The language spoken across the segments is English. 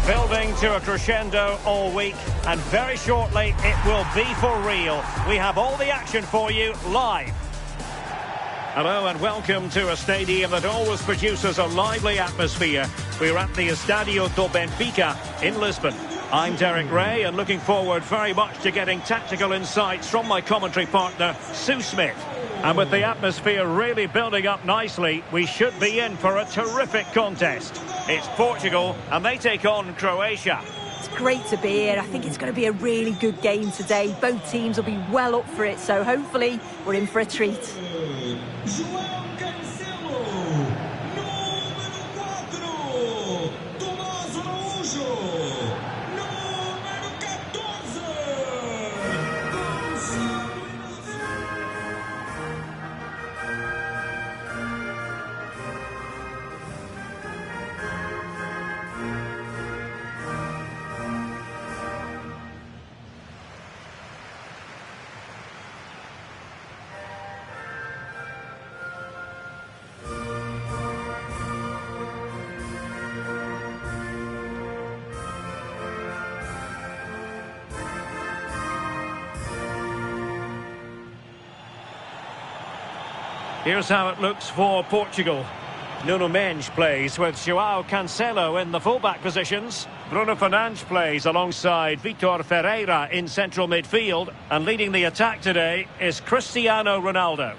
Building to a crescendo all week, and very shortly it will be for real. We have all the action for you live. Hello and welcome to a stadium that always produces a lively atmosphere. We're at the Estadio do Benfica in Lisbon. I'm Derek Ray and looking forward very much to getting tactical insights from my commentary partner, Sue Smith. And with the atmosphere really building up nicely, we should be in for a terrific contest. It's Portugal and they take on Croatia. It's great to be here. I think it's going to be a really good game today. Both teams will be well up for it, so hopefully we're in for a treat. Here's how it looks for Portugal. Nuno Mendes plays with João Cancelo in the fullback positions. Bruno Fernandes plays alongside Vitor Ferreira in central midfield. And leading the attack today is Cristiano Ronaldo.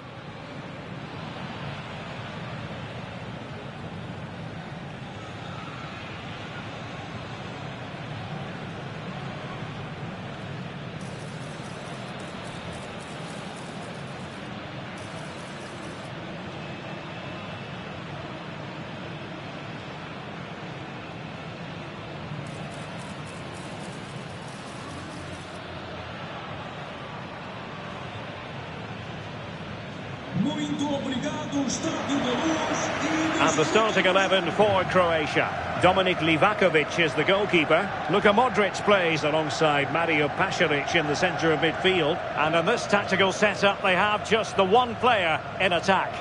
And the starting 11 for Croatia. Dominik Livakovic is the goalkeeper. Luka Modric plays alongside Mario Pasalic in the centre of midfield. And in this tactical setup, they have just the one player in attack.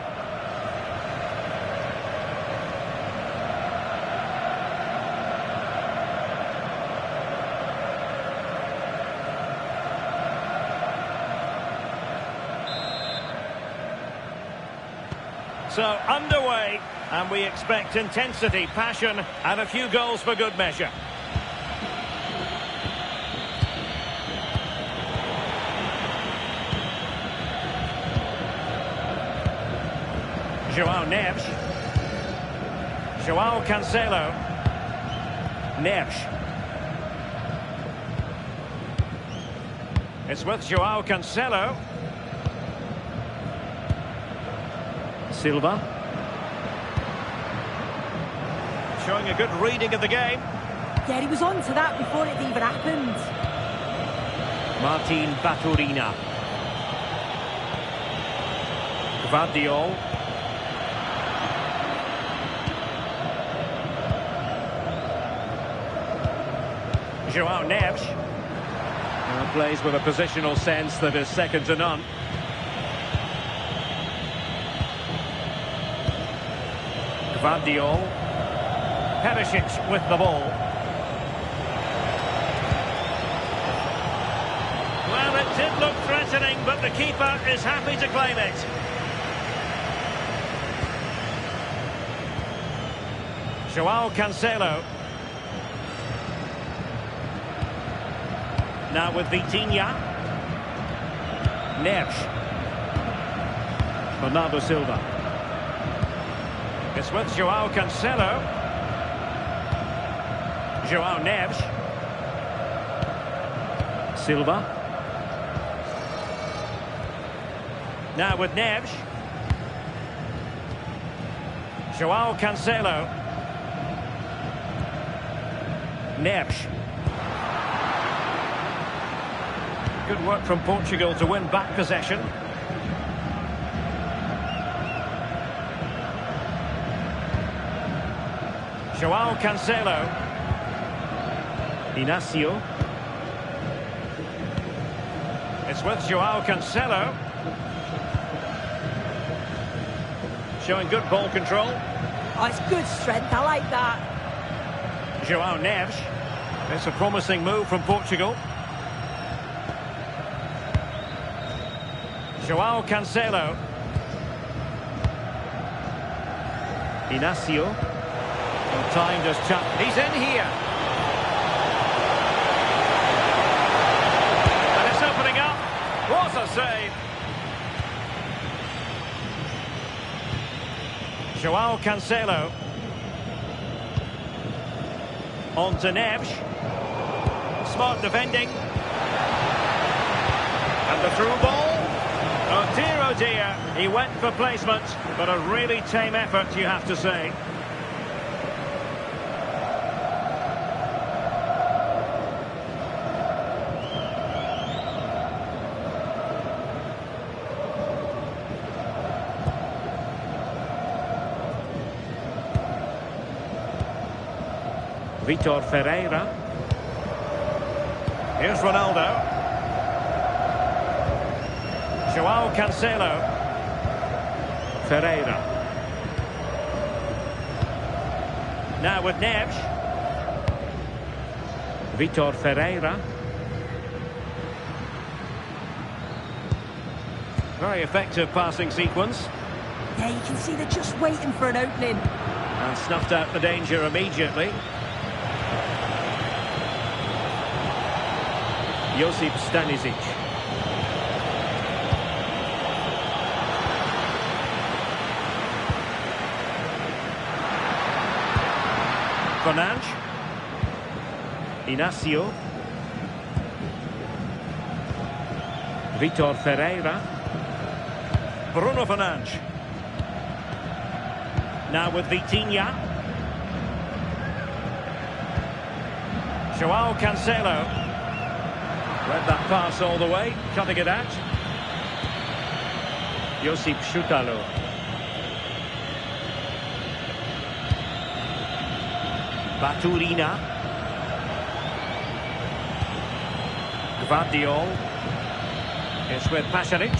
So underway, and we expect intensity, passion, and a few goals for good measure. João Neves. João Cancelo. Neves. It's with João Cancelo. Silva. Showing a good reading of the game. Yeah, he was on to that before it even happened. Martin Baturina. Gvardiol. João Neves. Plays with a positional sense that is second to none. Gvardiol. Perisic with the ball. Well, it did look threatening, but the keeper is happy to claim it. João Cancelo. Now with Vitinha. Neves. Bernardo Silva. It's with João Cancelo. João Neves. Silva. Now with Neves. João Cancelo. Neves. Good work from Portugal to win back possession. João Cancelo. Inacio. It's with João Cancelo. Showing good ball control. Oh, it's good strength. I like that. João Neves. It's a promising move from Portugal. João Cancelo. Inacio. Well, time just chat. He's in here. And it's opening up. What a save. João Cancelo. On to Neves. Smart defending. And the through ball. Oh dear, he went for placement, but a really tame effort, you have to say. Vitor Ferreira. Here's Ronaldo. João Cancelo. Ferreira. Now with Neves. Vitor Ferreira. Very effective passing sequence. Yeah, you can see they're just waiting for an opening. And snuffed out the danger immediately. Josip Stanisic. Fernandes. Inacio. Vitor Ferreira. Bruno Fernandes. Now with Vitinha. João Cancelo. Read that pass all the way, cutting it out. Josip Šutalo. Baturina. Gvardiol. It's with Pasalic.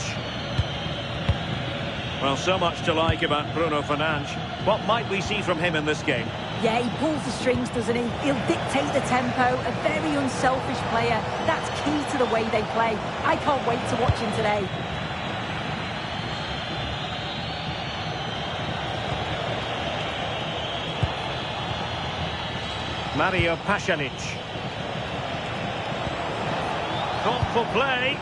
Well, so much to like about Bruno Fernandes. What might we see from him in this game? Yeah, he pulls the strings, doesn't he? He'll dictate the tempo. A very unselfish player. That's key to the way they play. I can't wait to watch him today. Mario Pasalic. Thoughtful play.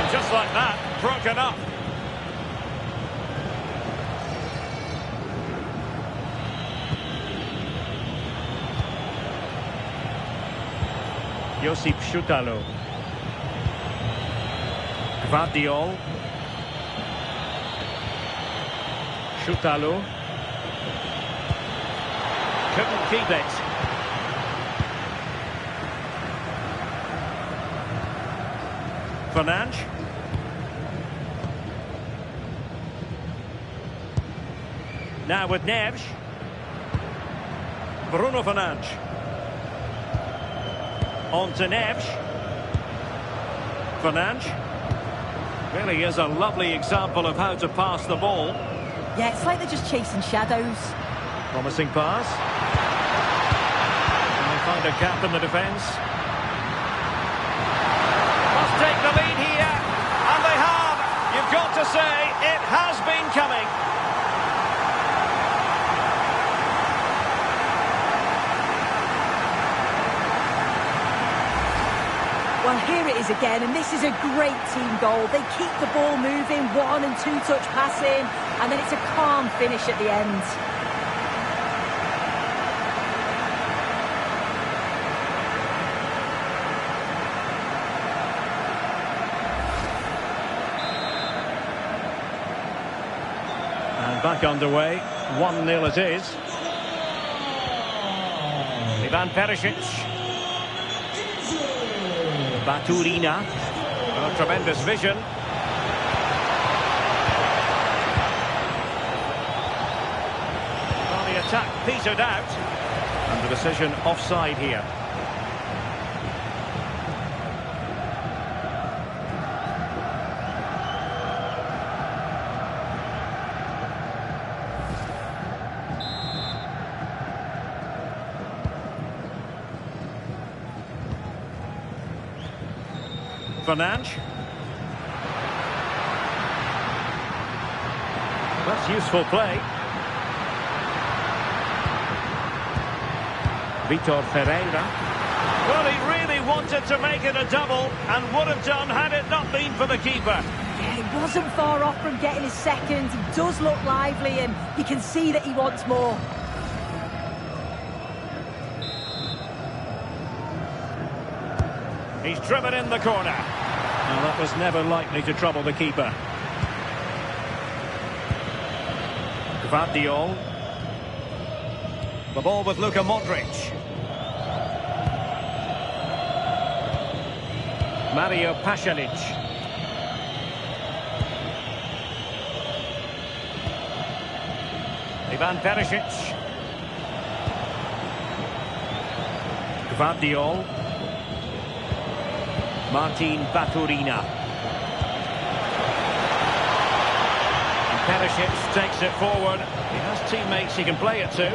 And just like that, broken up. Josip Šutalo. Gvardiol. Šutalo. Couldn't keep it. Fernandes. Now with Neves. Bruno Fernandes. On to Neves. Fernandes. Really is a lovely example of how to pass the ball. Yeah, it's like they're just chasing shadows. Promising pass. And they find a gap in the defence. Must take the lead here. And they have. You've got to say, it has been coming. Well, here it is again, and this is a great team goal. They keep the ball moving, 1- and 2-touch passing, and then it's a calm finish at the end. And back underway, 1-0 it is. Ivan Perisic. Baturina. Oh, tremendous vision. Well, the attack petered out. And the decision offside here. Fernandes. That's useful play. Vitor Ferreira. Well, he really wanted to make it a double and would have done had it not been for the keeper. Yeah, he wasn't far off from getting his second. He does look lively and you can see that he wants more. He's driven in the corner. Well, that was never likely to trouble the keeper. Gvardiol. The ball with Luka Modric. Mario Pasalic. Ivan Perisic. Gvardiol. Martin Baturina. And Perisic takes it forward. He has teammates he can play it to.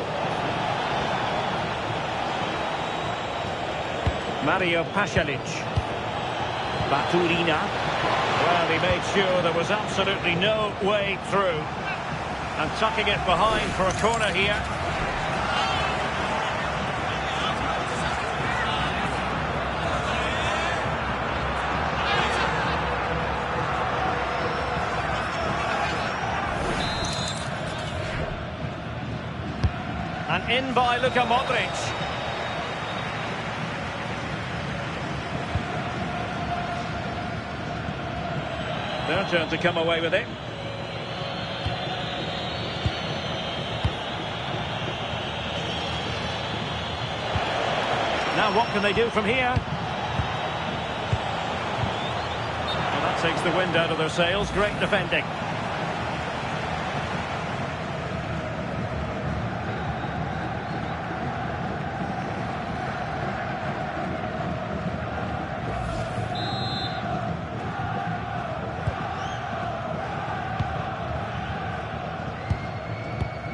Mario Pasalic. Baturina. Well, he made sure there was absolutely no way through. And tucking it behind for a corner here. And in by Luka Modric. Their turn to come away with it. Now what can they do from here? Well, that takes the wind out of their sails. Great defending.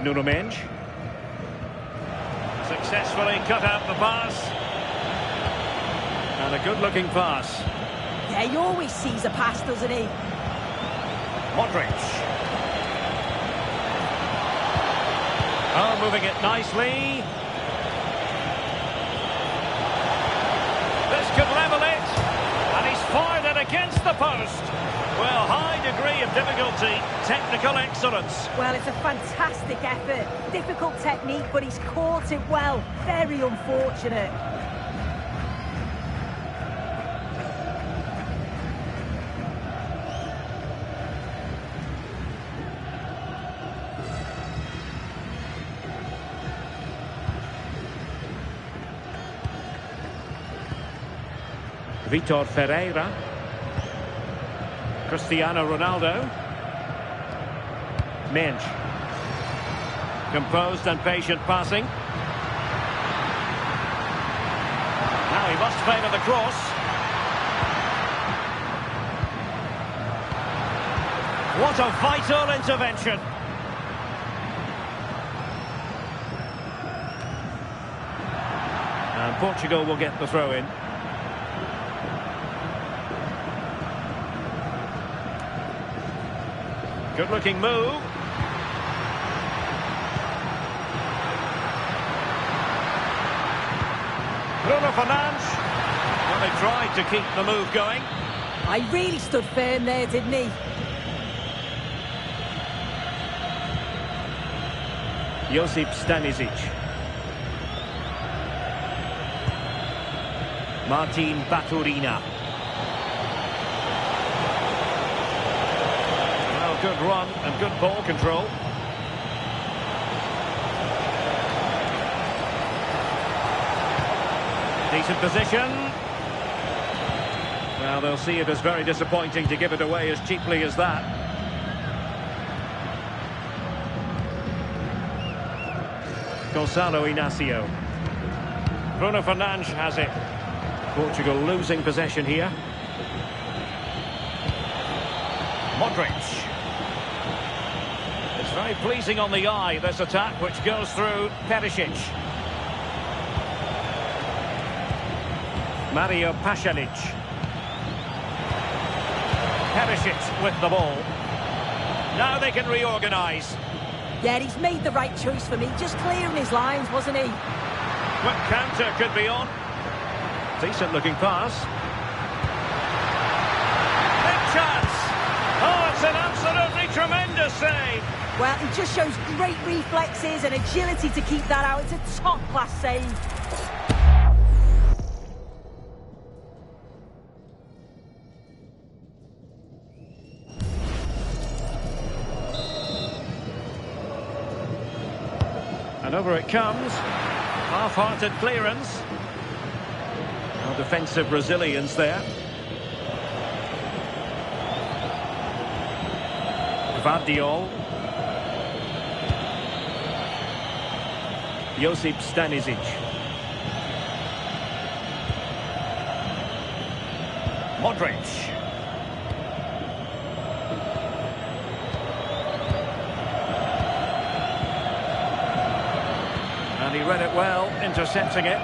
Nuno Mendes. Successfully cut out the pass. And a good-looking pass. Yeah, he always sees a pass, doesn't he? Modric. Oh, moving it nicely. This could level it. And he's fired it against the post. Well, high degree of difficulty, technical excellence. Well, it's a fantastic effort. Difficult technique, but he's caught it well. Very unfortunate. Vitor Ferreira. Cristiano Ronaldo. Mendes. Composed and patient passing. Now he must favour the cross. What a vital intervention. And Portugal will get the throw in. Good looking move. Bruno Fernandes. Well, they tried to keep the move going. I really stood firm there, didn't he? Josip Stanisic. Martin Baturina. Well, good run and good ball control. Decent position. Well, they'll see it as very disappointing to give it away as cheaply as that. Gonçalo Inácio. Bruno Fernandes has it. Portugal losing possession here. Modric. It's very pleasing on the eye, this attack, which goes through Perisic. Mario Pasalic. Perisic with the ball. Now they can reorganise. Yeah, he's made the right choice for me. Just clearing his lines, wasn't he? Quick counter could be on. Decent looking pass. Big chance. Oh, it's an absolutely tremendous save. Well, he just shows great reflexes and agility to keep that out. It's a top-class save. And over it comes. Half-hearted clearance. No defensive resilience there. Gvardiol. Josip Stanisic. Modric. And he read it well, intercepting it.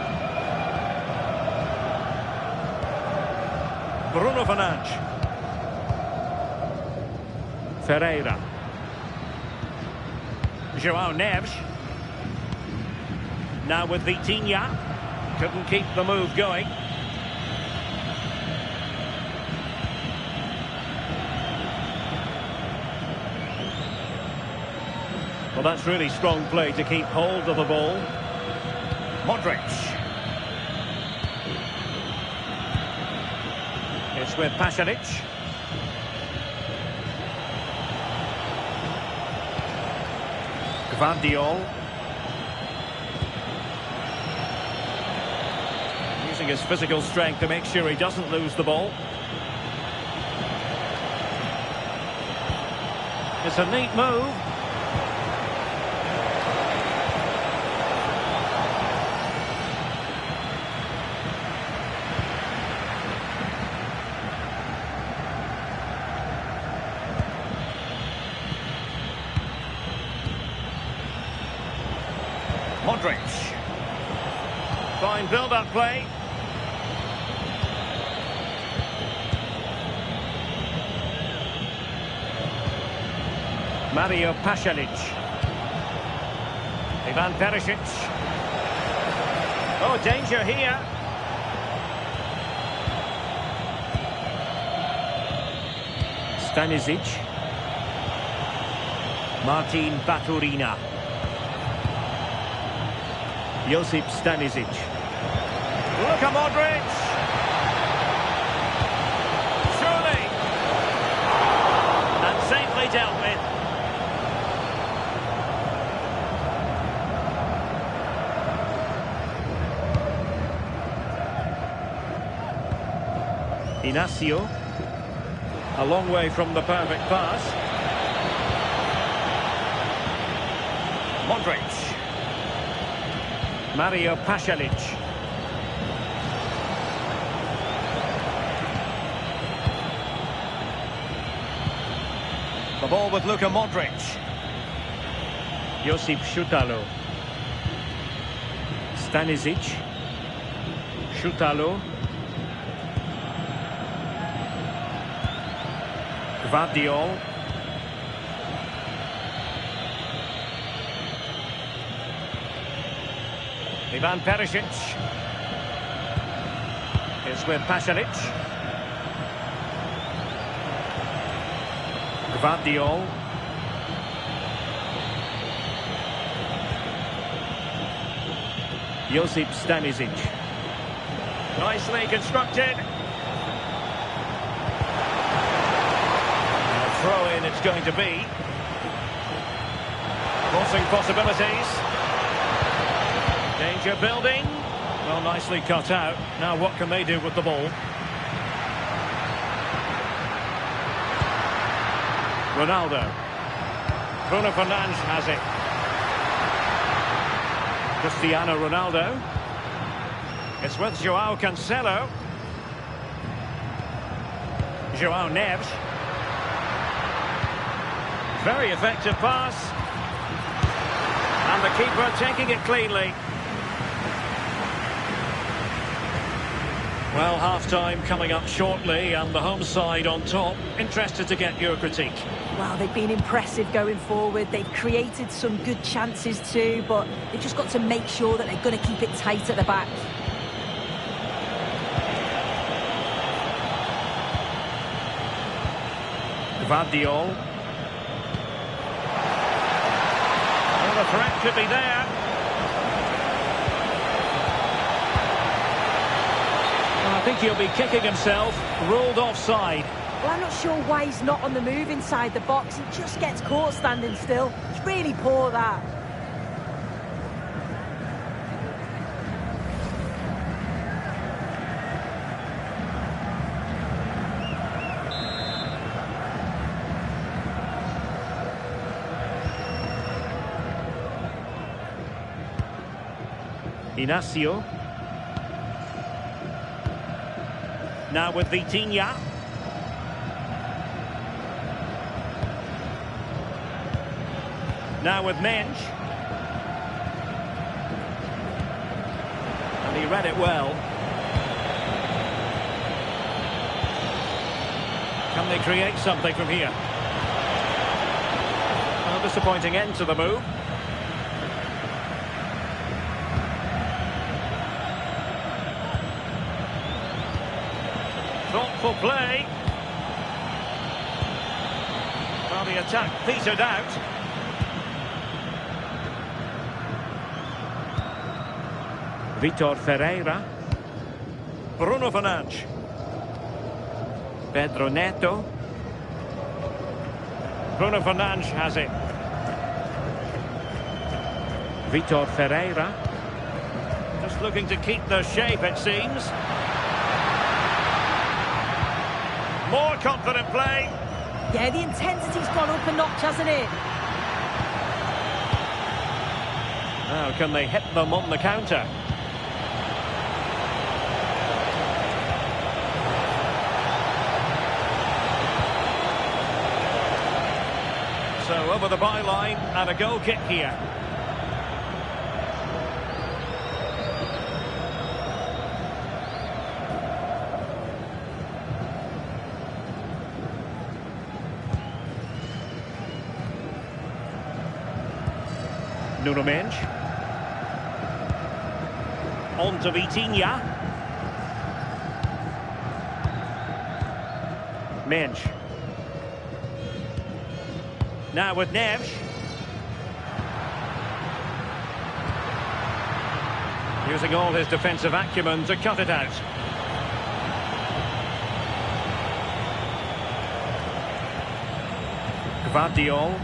Bruno Fernandes. Ferreira. João Neves. Now with Vitinha. Couldn't keep the move going. Well, that's really strong play to keep hold of the ball. Modric. It's with Pasalic. Gvardiol. Using his physical strength to make sure he doesn't lose the ball. It's a neat move. Modric. Fine build-up play. Mario Pasalic. Ivan Perisic. Oh, danger here. Stanisic. Martin Baturina. Josip Stanisic. Look at Modric. Surely. And safely dealt with. Inacio. A long way from the perfect pass. Modric. Mario Pasalic. The ball with Luka Modric. Josip Šutalo. Stanisic. Šutalo. Gvardiol. Ivan Perisic. It's with Pasalic. Gvardiol. Josip Stanisic. Nicely constructed. A throw-in it's going to be. Crossing possibilities. Danger building. Well, nicely cut out. Now what can they do with the ball? Ronaldo. Bruno Fernandes has it. Cristiano Ronaldo. It's with João Cancelo. João Neves. Very effective pass. And the keeper taking it cleanly. Well, half-time coming up shortly and the home side on top. Interested to get your critique. Well, they've been impressive going forward. They've created some good chances too, but they've just got to make sure that they're going to keep it tight at the back. Gvardiol. Well, the threat could be there. Well, I think he'll be kicking himself. Ruled offside. Well, I'm not sure why he's not on the move inside the box. He just gets caught standing still. It's really poor, that. Inacio. Now with Vitinha. Now with Mensch. And he read it well. Can they create something from here? Well, disappointing end to the move. Thoughtful play. Well, the attack petered out. Vitor Ferreira. Bruno Fernandes. Pedro Neto. Bruno Fernandes has it. Vitor Ferreira. Just looking to keep the shape, it seems. More confident play. Yeah, the intensity's gone up a notch, hasn't it? Now, can they hit them on the counter? So, over the byline and a goal kick here. Nuno Mensch. On to Vitinha. Mensch. Now with Neves. Using all his defensive acumen to cut it out. Gvardiol.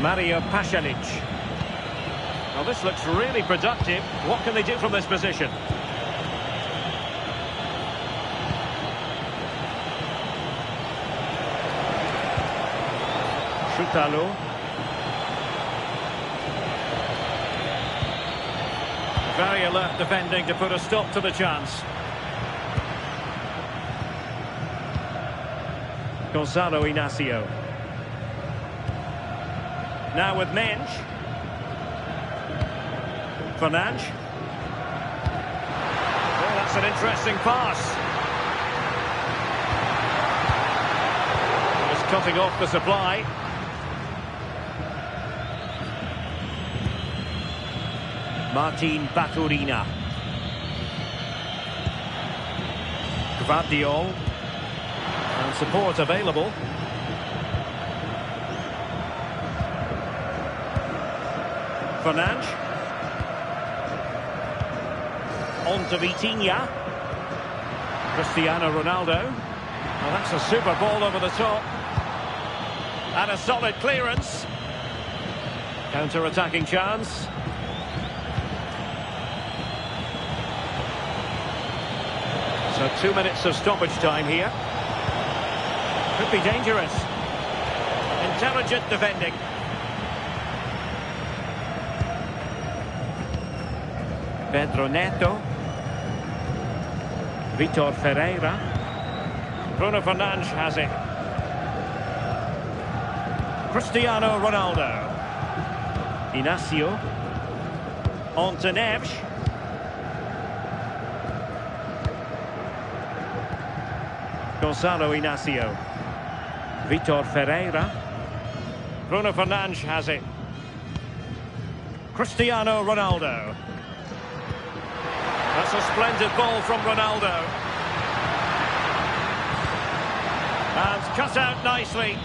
Mario Pasalic. Well, this looks really productive. What can they do from this position? Chutalo. Very alert defending to put a stop to the chance. Gonzalo Inacio. Now with Mensch. Fernandes. Oh, that's an interesting pass. Just cutting off the supply. Martin Baturina. Gvardiol. And support available. Fernandes. On to Vitinha. Cristiano Ronaldo. Well, that's a super ball over the top. And a solid clearance. Counter-attacking chance. So 2 minutes of stoppage time here. Could be dangerous. Intelligent defending. Pedro Neto. Vitor Ferreira. Bruno Fernandes has it. Cristiano Ronaldo. Inacio. On to Neves. Gonzalo Inacio. Vitor Ferreira. Bruno Fernandes has it. Cristiano Ronaldo. That's a splendid ball from Ronaldo. And cut out nicely.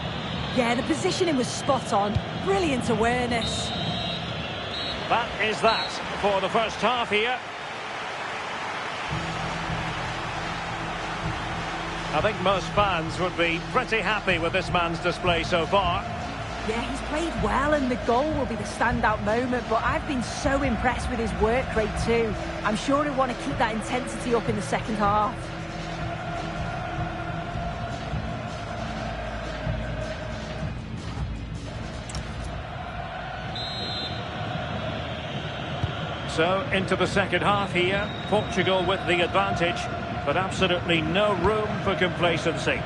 Yeah, the positioning was spot on. Brilliant awareness. That is that for the first half here. I think most fans would be pretty happy with this man's display so far. Yeah, he's played well and the goal will be the standout moment, but I've been so impressed with his work rate too. I'm sure he'll want to keep that intensity up in the second half. So, into the second half here. Portugal with the advantage, but absolutely no room for complacency.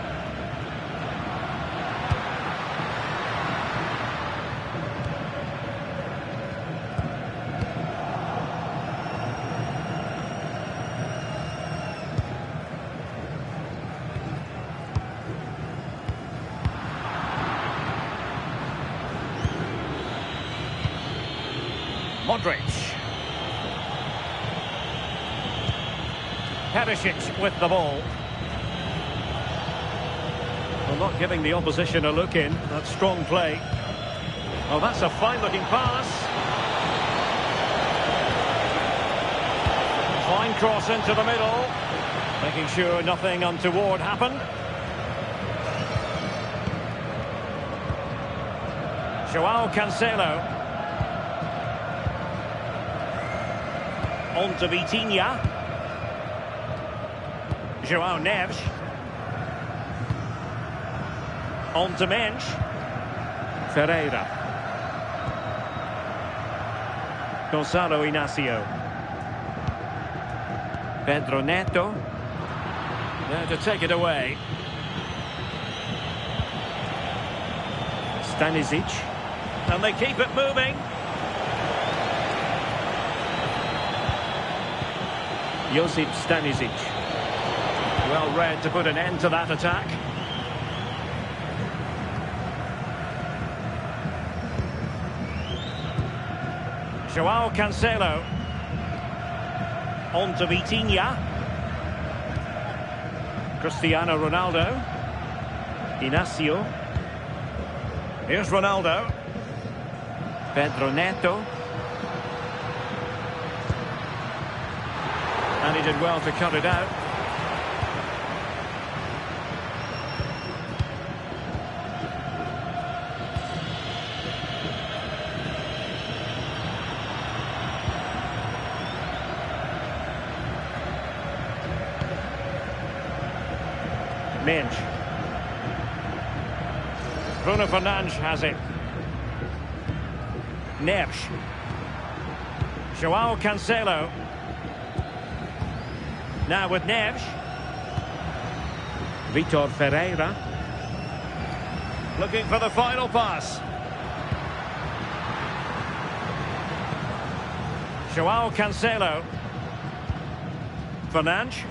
Modric. Perisic with the ball. Well, not giving the opposition a look in. That's strong play. Oh, that's a fine-looking pass. Fine cross into the middle. Making sure nothing untoward happened. Joao Cancelo. On to Vitinha. Joao Neves. On to Mensch. Ferreira. Gonzalo Inacio. Pedro Neto. There to take it away. Stanisic. And they keep it moving. Josip Stanisic. Well read to put an end to that attack. Joao Cancelo. On to Vitinha. Cristiano Ronaldo. Inacio. Here's Ronaldo. Pedro Neto. And he did well to cut it out. Mensch. Bruno Fernandes has it. Neves. Joao Cancelo. Now with Neves. Vitor Ferreira. Looking for the final pass. Joao Cancelo. Fernandes.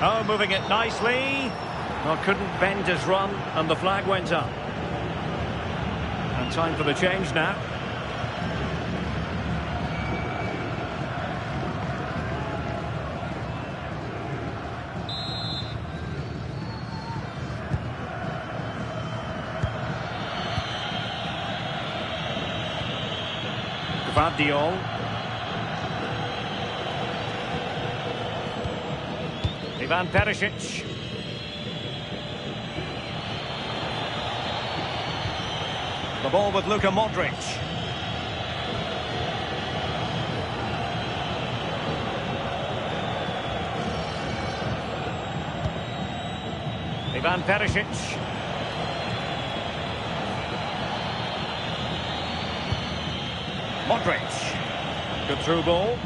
Oh, moving it nicely. Well, couldn't bend his run, and the flag went up. And time for the change now. Gvardiol. Ivan Perisic. The ball with Luka Modric. Ivan Perisic. Modric. Good through ball.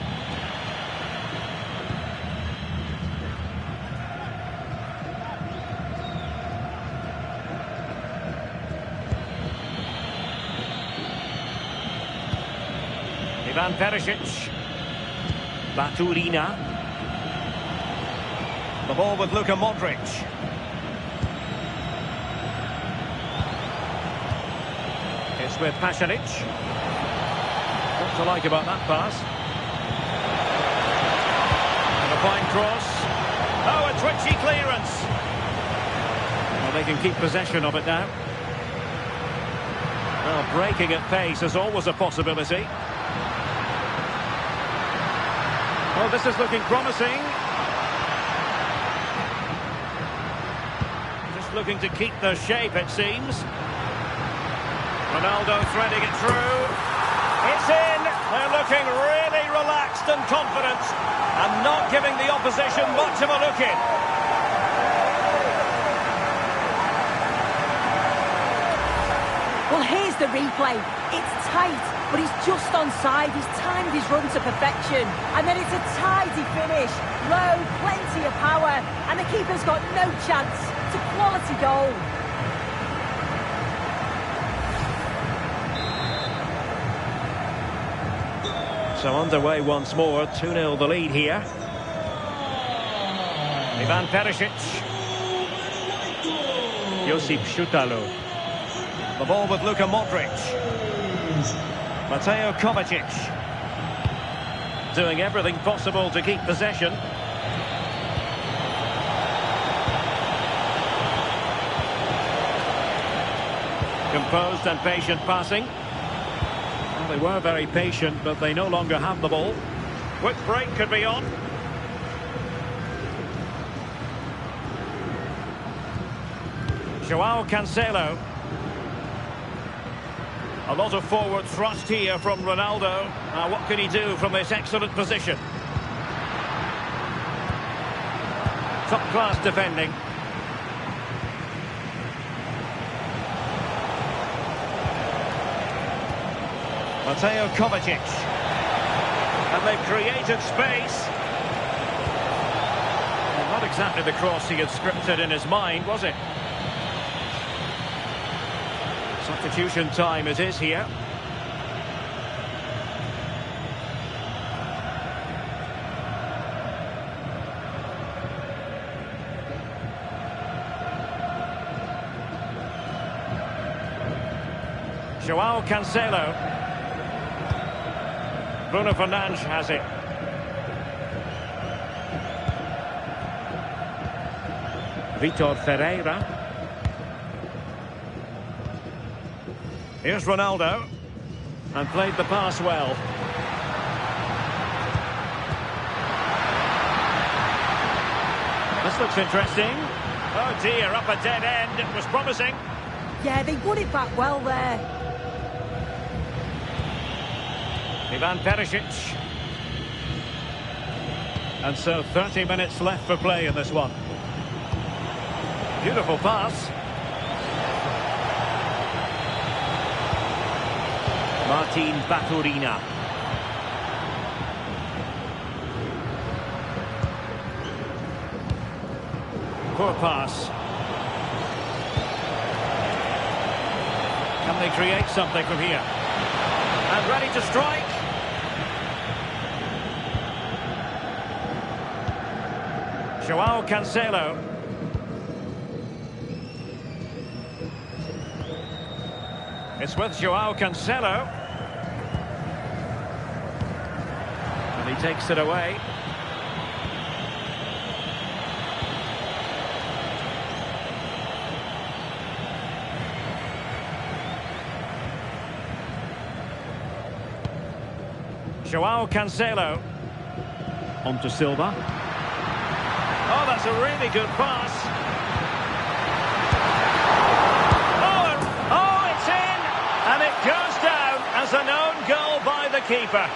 Ivan Perisic. Baturina. The ball with Luka Modric. It's with Pasalic. What to like about that pass? And a fine cross. Oh, a twitchy clearance. Well, they can keep possession of it now. Well, breaking at pace is always a possibility. Oh, this is looking promising. Just looking to keep the shape, it seems. Ronaldo threading it through. It's in. They're looking really relaxed and confident and not giving the opposition much of a look in. Well, here's the replay. It's tight, but he's just onside. He's timed his run to perfection. And then it's a tidy finish. Low, plenty of power. And the keeper's got no chance. It's a quality goal. So underway once more. 2-0 the lead here. Ivan Perisic. Josip Šutalo. The ball with Luka Modric. Mateo Kovacic. Doing everything possible to keep possession. Composed and patient passing. Well, they were very patient, but they no longer have the ball. Quick break could be on. Joao Cancelo. A lot of forward thrust here from Ronaldo. Now, what can he do from this excellent position? Top-class defending. Mateo Kovacic. And they've created space. Well, not exactly the cross he had scripted in his mind, was it? Substitution time it is here. Joao Cancelo. Bruno Fernandes has it. Vitor Ferreira. Here's Ronaldo. And played the pass well. This looks interesting. Oh dear, up a dead end. It was promising. Yeah, they won it back well there. Ivan Perisic. And so 30 minutes left for play in this one. Beautiful pass. Martin Baturina. Poor pass. Can they create something from here? And ready to strike. Joao Cancelo. It's with Joao Cancelo. And he takes it away. Joao Cancelo. On to Silva. Oh, that's a really good pass. Oh, it's in! And it goes down as an own goal by the keeper.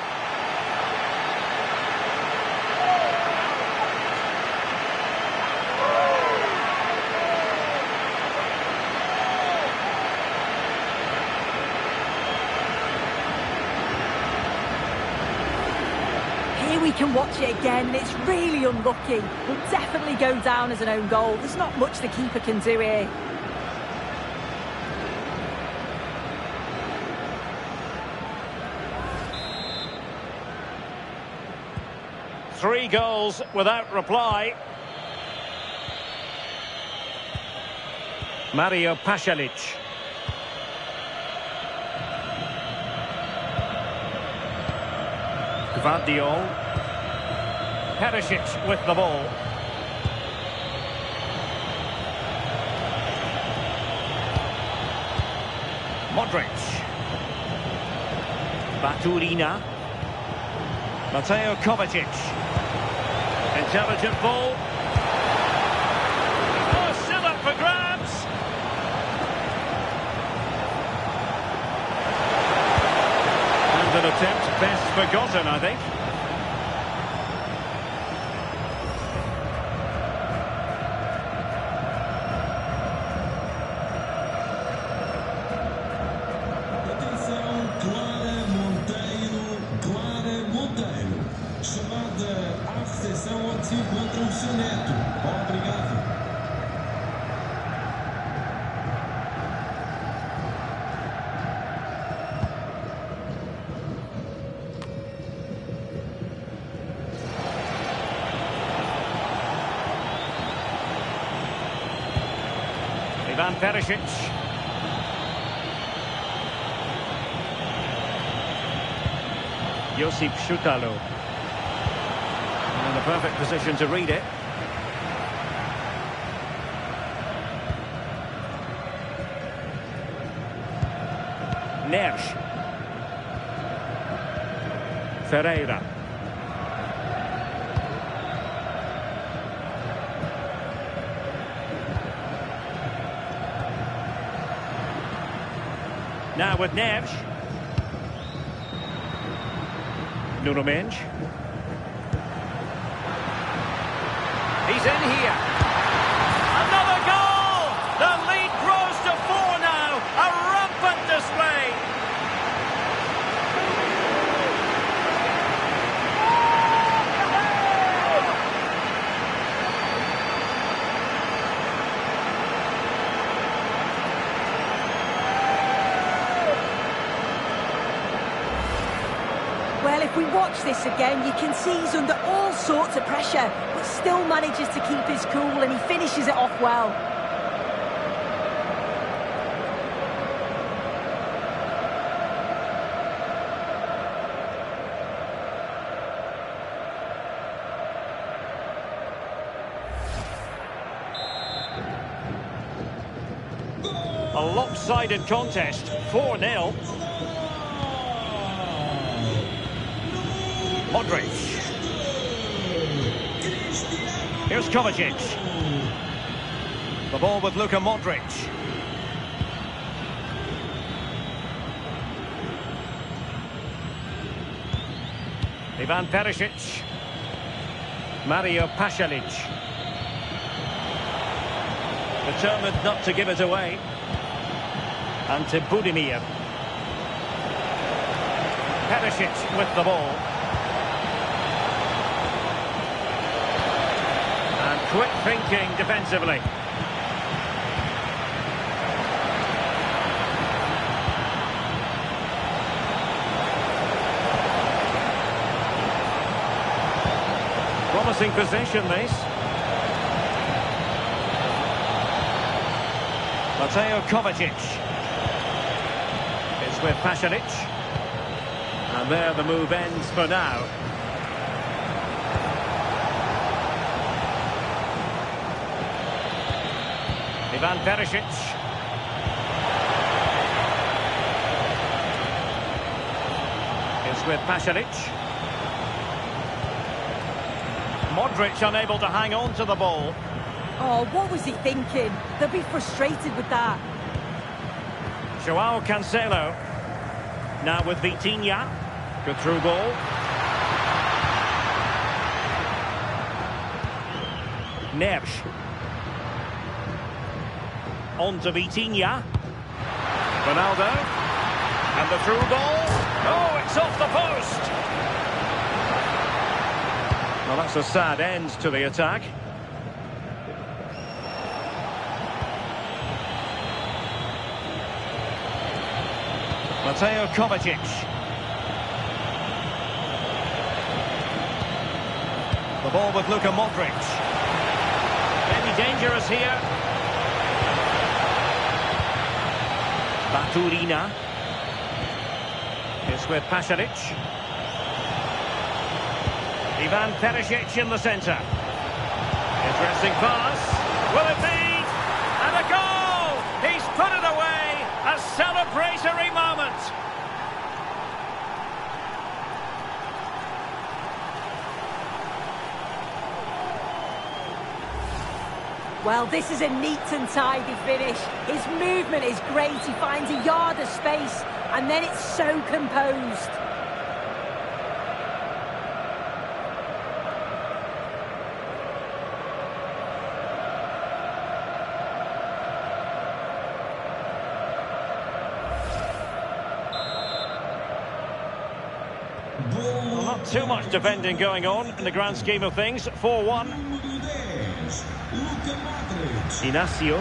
We can watch it again, and it's really unlucky. Will definitely go down as an own goal. There's not much the keeper can do here. Three goals without reply. Mario Pasalic. Gvardiol. Perisic with the ball. Modric. Baturina. Mateo Kovacic. Intelligent ball. Oh, still up for grabs. And an attempt best forgotten, I think. Ivan Perisic. Josip Šutalo. In the perfect position to read it. Neres. Ferreira. Now with Neves. Nuno Mendes. He's in here. Another goal! The lead grows to 4 now. A rampant display. Well, if we watch this again, you can see he's under all sorts of pressure, but still manages to keep his cool and he finishes it off well. A lopsided contest, 4-0. Modric. Here's Kovacic. The ball with Luka Modric. Ivan Perisic. Mario Pasalic. Determined not to give it away. And to Budimir. Perisic with the ball. Quick thinking defensively. Promising possession, this. Mateo Kovacic. It's with Pasalic. And there the move ends for now. Ivan Perisic. It's with Pasalic. Modric unable to hang on to the ball. Oh, what was he thinking? They'll be frustrated with that. Joao Cancelo. Now with Vitinha. Good through ball. Neres. On to Vitinha. Ronaldo. And the through ball. Oh, it's off the post. Well, that's a sad end to the attack. Mateo Kovacic. The ball with Luka Modric. Maybe dangerous here. Baturina. It's with Pasalic. Ivan Perisic in the centre. Interesting pass. Will it be? And a goal! He's put it away. A celebratory moment. Well, this is a neat and tidy finish. His movement is great. He finds a yard of space, and then it's so composed. Well, not too much defending going on in the grand scheme of things. 4-1. Inacio.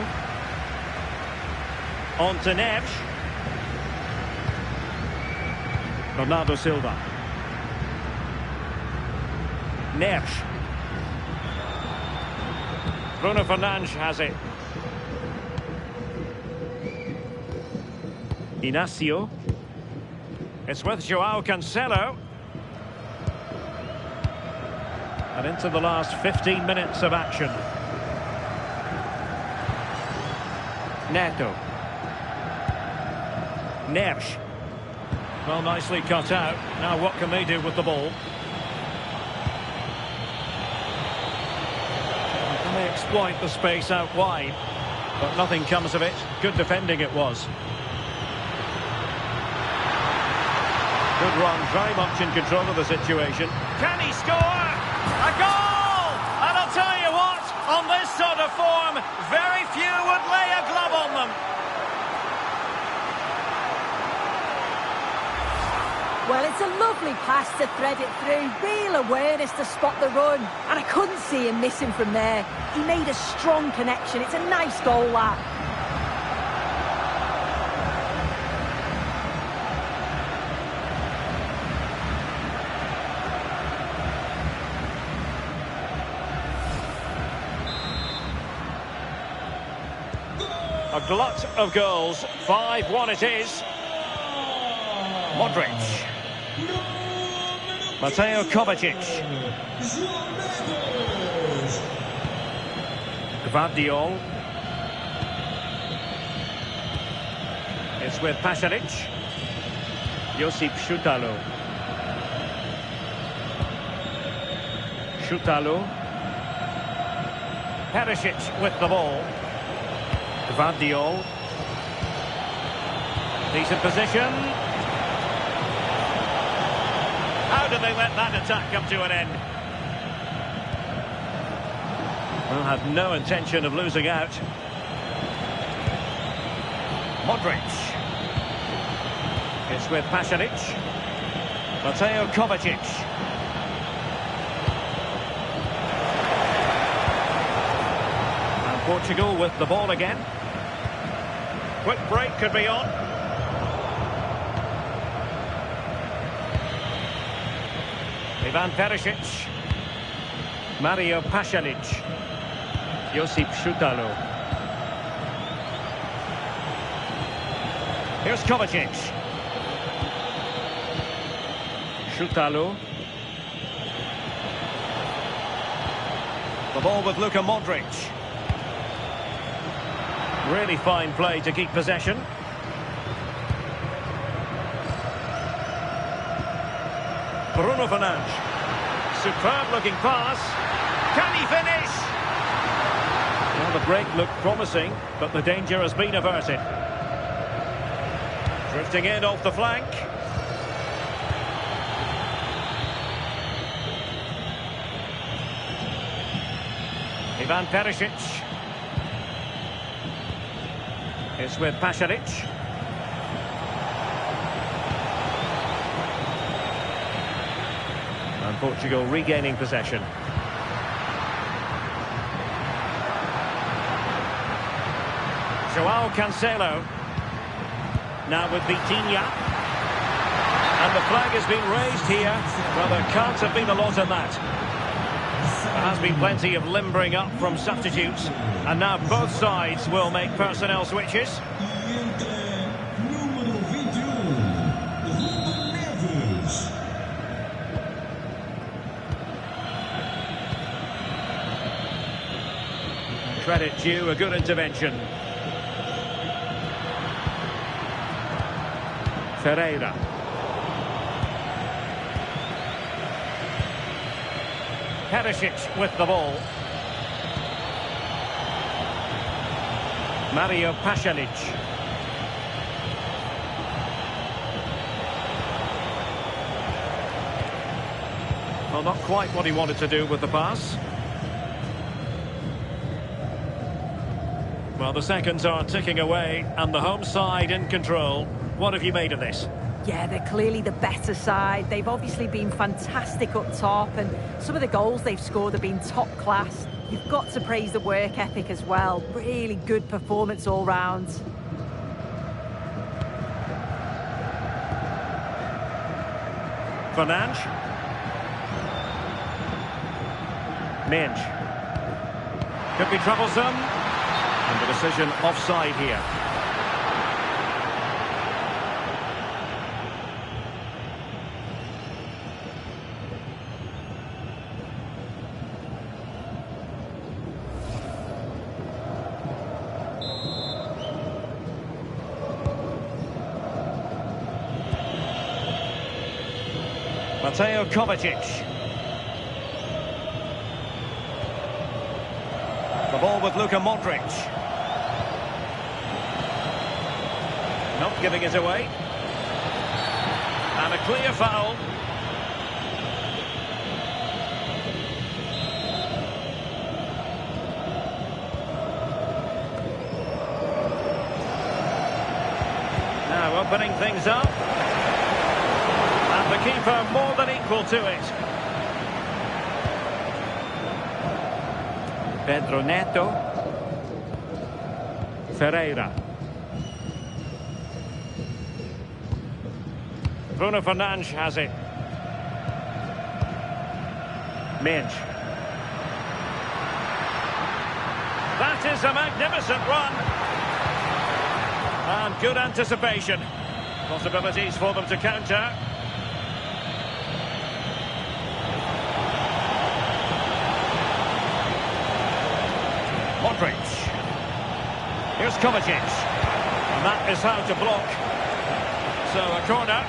On to Neves. Bernardo Silva. Neves. Bruno Fernandes has it. Inacio. It's with Joao Cancelo. And into the last 15 minutes of action. Neto. Neves. Well, nicely cut out. Now what can they do with the ball? Can they exploit the space out wide? But nothing comes of it. Good defending it was. Good run, very much in control of the situation. Can he score? A goal! And I'll tell you what, on this sort of form, very few would lay a glove on them. Well, it's a lovely pass to thread it through. Real awareness to spot the run. And I couldn't see him missing from there. He made a strong connection. It's a nice goal, that. A glut of goals. 5-1 it is. Modric. Mateo Kovacic. Gvardiol. It's with Pasalic. Josip Šutalo. Šutalo. Perisic with the ball. Gvardiol. Decent position. How did they let that attack come to an end? Well, had no intention of losing out. Modric. It's with Pasalic. Mateo Kovacic. And Portugal with the ball again. Quick break could be on. Ivan Perisic. Mario Pasalic. Josip Šutalo. Here's Kovacic. Šutalo. The ball with Luka Modric. Really fine play to keep possession. Bruno Fernandes. Superb looking pass. Can he finish? Well, the break looked promising, but the danger has been averted. Drifting in off the flank. Ivan Perisic. It's with Pasalic. And Portugal regaining possession. Joao Cancelo. Now with Vitinha. And the flag has been raised here. Well, there can't have been a lot of that. There has been plenty of limbering up from substitutes. And now both sides will make personnel switches. Credit due, a good intervention. Ferreira. Perisic with the ball. Mario Pasalic. Well, not quite what he wanted to do with the pass. Well, the seconds are ticking away and the home side in control. What have you made of this? Yeah, they're clearly the better side. They've obviously been fantastic up top, and some of the goals they've scored have been top class. You've got to praise the work ethic as well. Really good performance all round. Fernandes. Minge. Could be troublesome. And the decision offside here. Mateo Kovacic. The ball with Luka Modric. Not giving it away. And a clear foul. Now opening things up. And the keeper more than equal to it. Pedro Neto. Ferreira. Bruno Fernandes has it. Minge. That is a magnificent run. And good anticipation. Possibilities for them to counter. Modric. Here's Kovacic. And that is how to block. So a corner.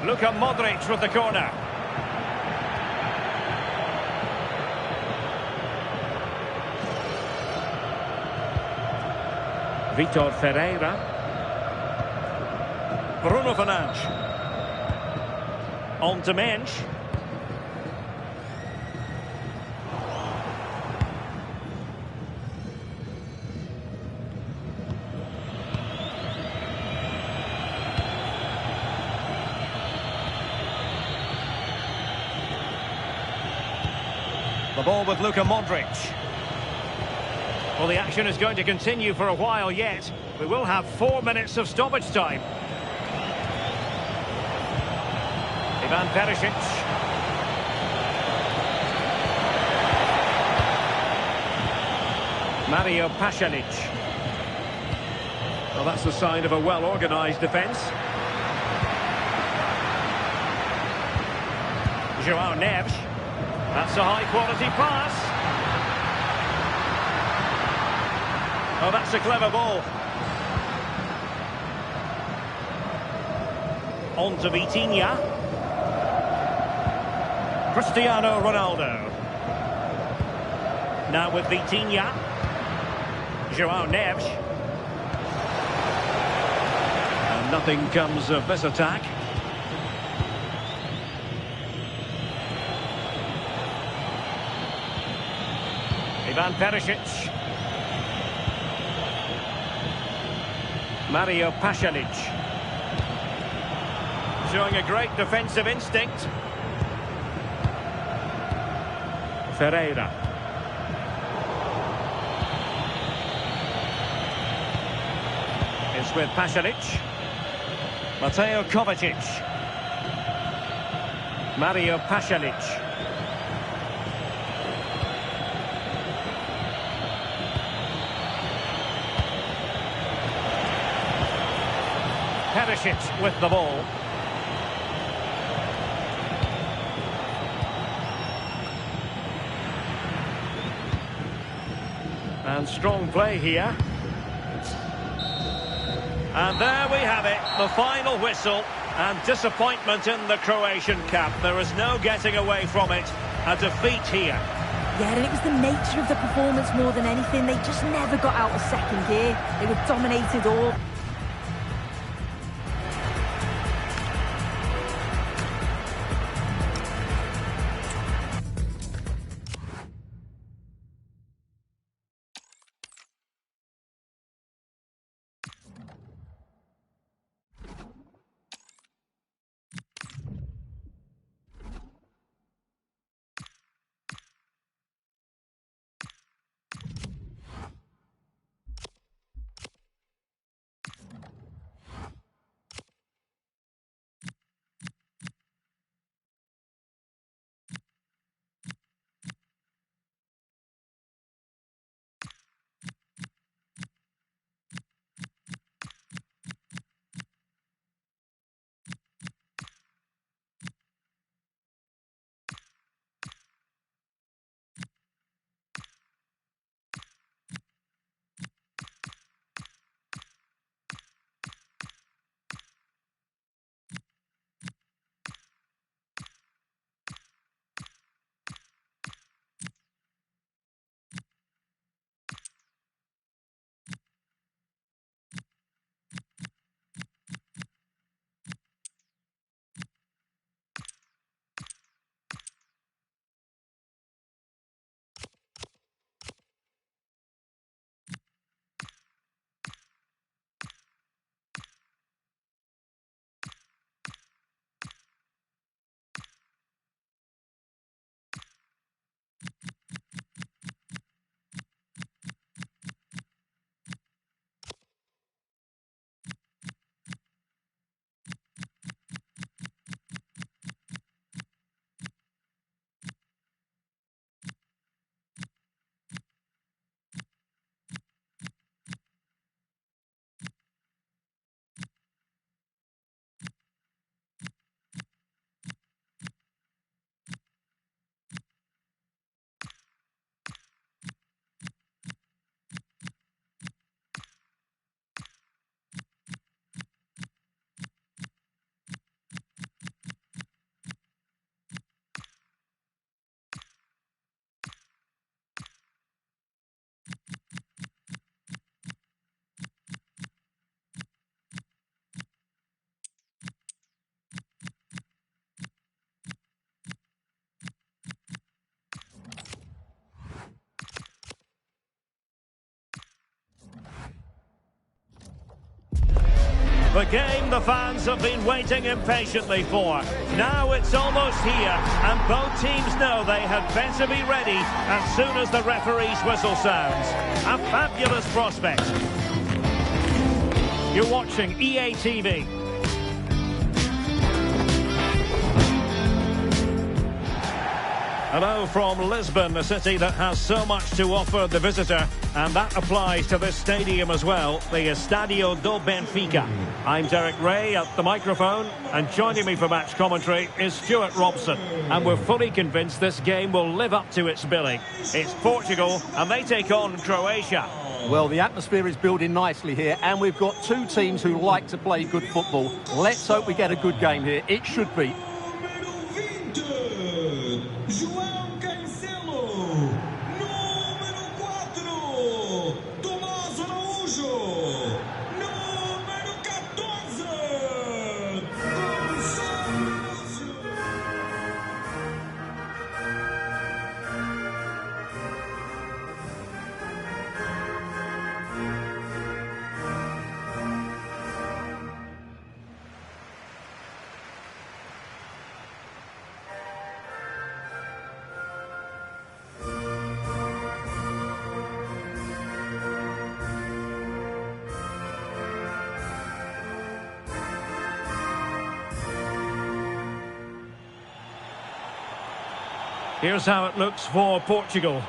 Luka Modric with the corner. Vitor Ferreira. Bruno Fernandes. On to Minge. The ball with Luka Modric. Well, the action is going to continue for a while yet. We will have 4 minutes of stoppage time. Ivan Perisic. Mario Pasalic. Well, that's the sign of a well-organised defence. João Neves. That's a high-quality pass. Oh, that's a clever ball. On to Vitinha. Cristiano Ronaldo. Now with Vitinha. João Neves. And nothing comes of this attack. Ivan Perisic. Mario Pasalic. Showing a great defensive instinct. Ferreira. It's with Pasalic. Mateo Kovacic. Mario Pasalic. Perisic with the ball. And strong play here. And there we have it, the final whistle. And disappointment in the Croatian camp. There is no getting away from it. A defeat here. Yeah, and it was the nature of the performance more than anything. They just never got out of second gear. They were dominated all. The game the fans have been waiting impatiently for. Now it's almost here, and both teams know they had better be ready as soon as the referee's whistle sounds. A fabulous prospect. You're watching EA TV. Hello from Lisbon, a city that has so much to offer the visitor, and that applies to this stadium as well, the Estadio do Benfica. I'm Derek Ray at the microphone, and joining me for match commentary is Stuart Robson. And we're fully convinced this game will live up to its billing. It's Portugal, and they take on Croatia. Well, the atmosphere is building nicely here, and we've got two teams who like to play good football. Let's hope we get a good game here. It should be. Here's how it looks for Portugal.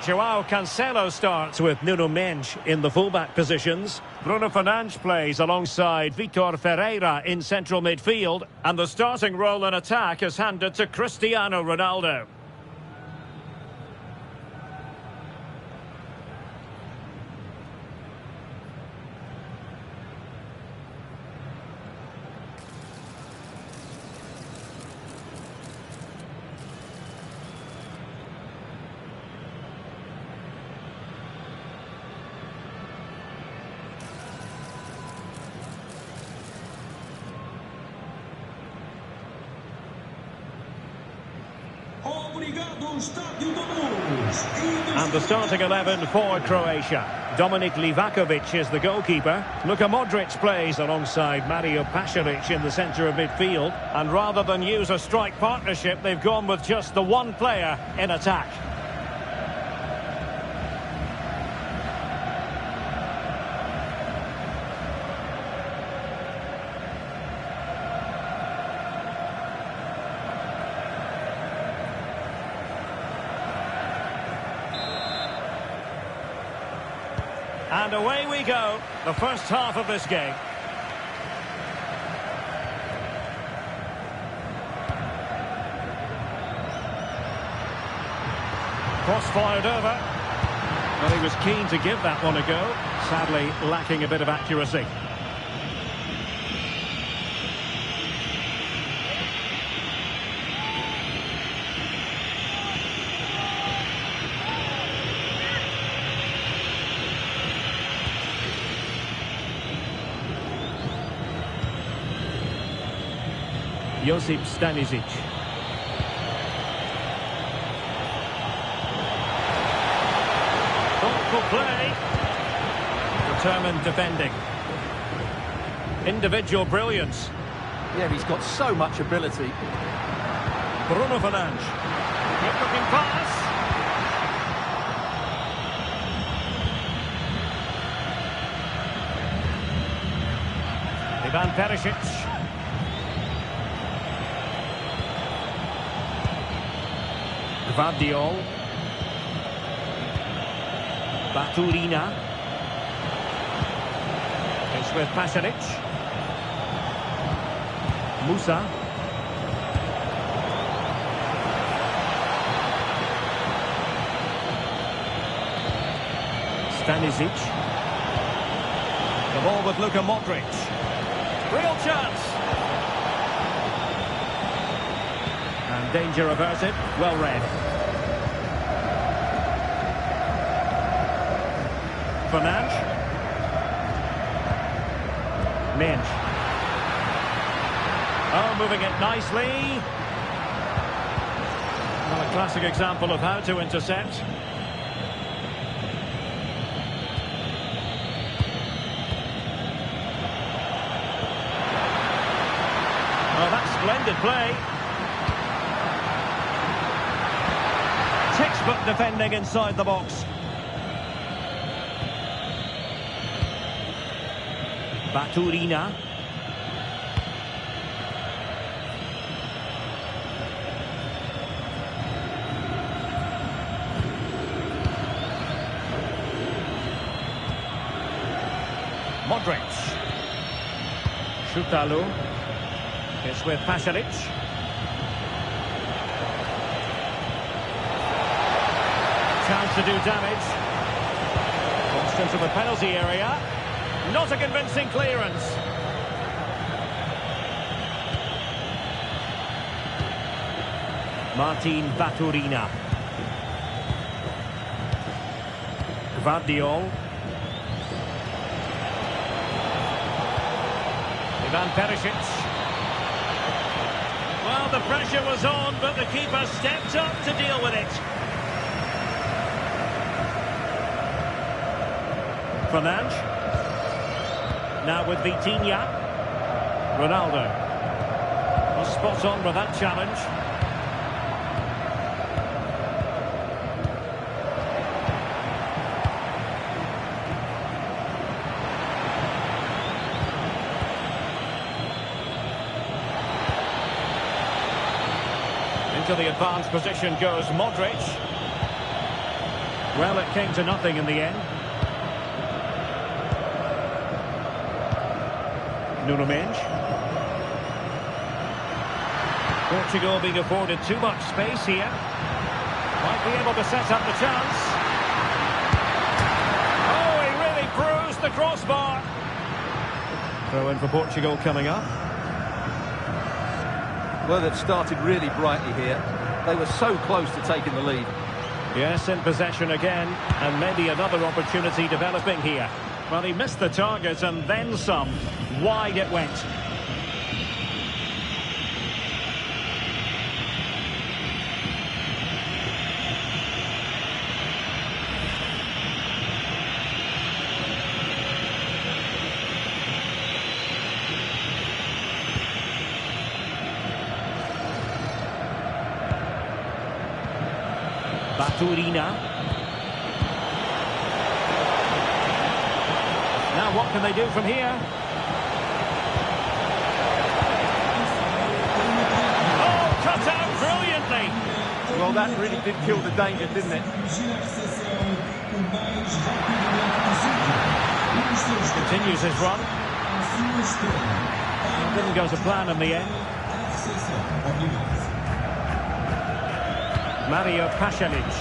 Joao Cancelo starts with Nuno Mendes in the fullback positions. Bruno Fernandes plays alongside Vitor Ferreira in central midfield. And the starting role in attack is handed to Cristiano Ronaldo. And the starting 11 for Croatia. Dominik Livakovic is the goalkeeper. Luka Modric plays alongside Mario Pasalic in the centre of midfield. And rather than use a strike partnership, they've gone with just the one player in attack. And away we go, the first half of this game. Cross fired over. Well, he was keen to give that one a go. Sadly, lacking a bit of accuracy. Josip Stanisic. Thoughtful play. Determined defending. Individual brilliance. Yeah, he's got so much ability. Bruno Fernandes. Good looking pass. Ivan Perisic. Gvardiol. Baturina. It's with Pasalic. Musa. Stanisic. The ball with Luka Modric. Real chance. And danger averted. Well read. Fernandes. Mendes. Oh, moving it nicely. Well, a classic example of how to intercept. Oh, that's splendid play. Textbook defending inside the box. Baturina. Modric. Šutalu. It's with Pasalic. Chance to do damage. Crossed into the penalty area. Not a convincing clearance. Martin Baturina. Gvardiol. Ivan Perisic. Well, the pressure was on, but the keeper stepped up to deal with it. Fernandes. Now with Vitinha. Ronaldo. He's spot on with that challenge. Into the advanced position goes Modric. Well, it came to nothing in the end. Nuno Mendes. Portugal being afforded too much space here. Might be able to set up the chance. Oh, he really bruised the crossbar. Throw in for Portugal coming up. Well, they've started really brightly here. They were so close to taking the lead. Yes, in possession again, and maybe another opportunity developing here. Well, he missed the target and then some. Wide it went. Baturina. Now what can they do from here? Oh, cut out brilliantly. Well, that really did kill the danger, didn't it? Continues his run. Didn't go to plan in the end. Mario Pasalic.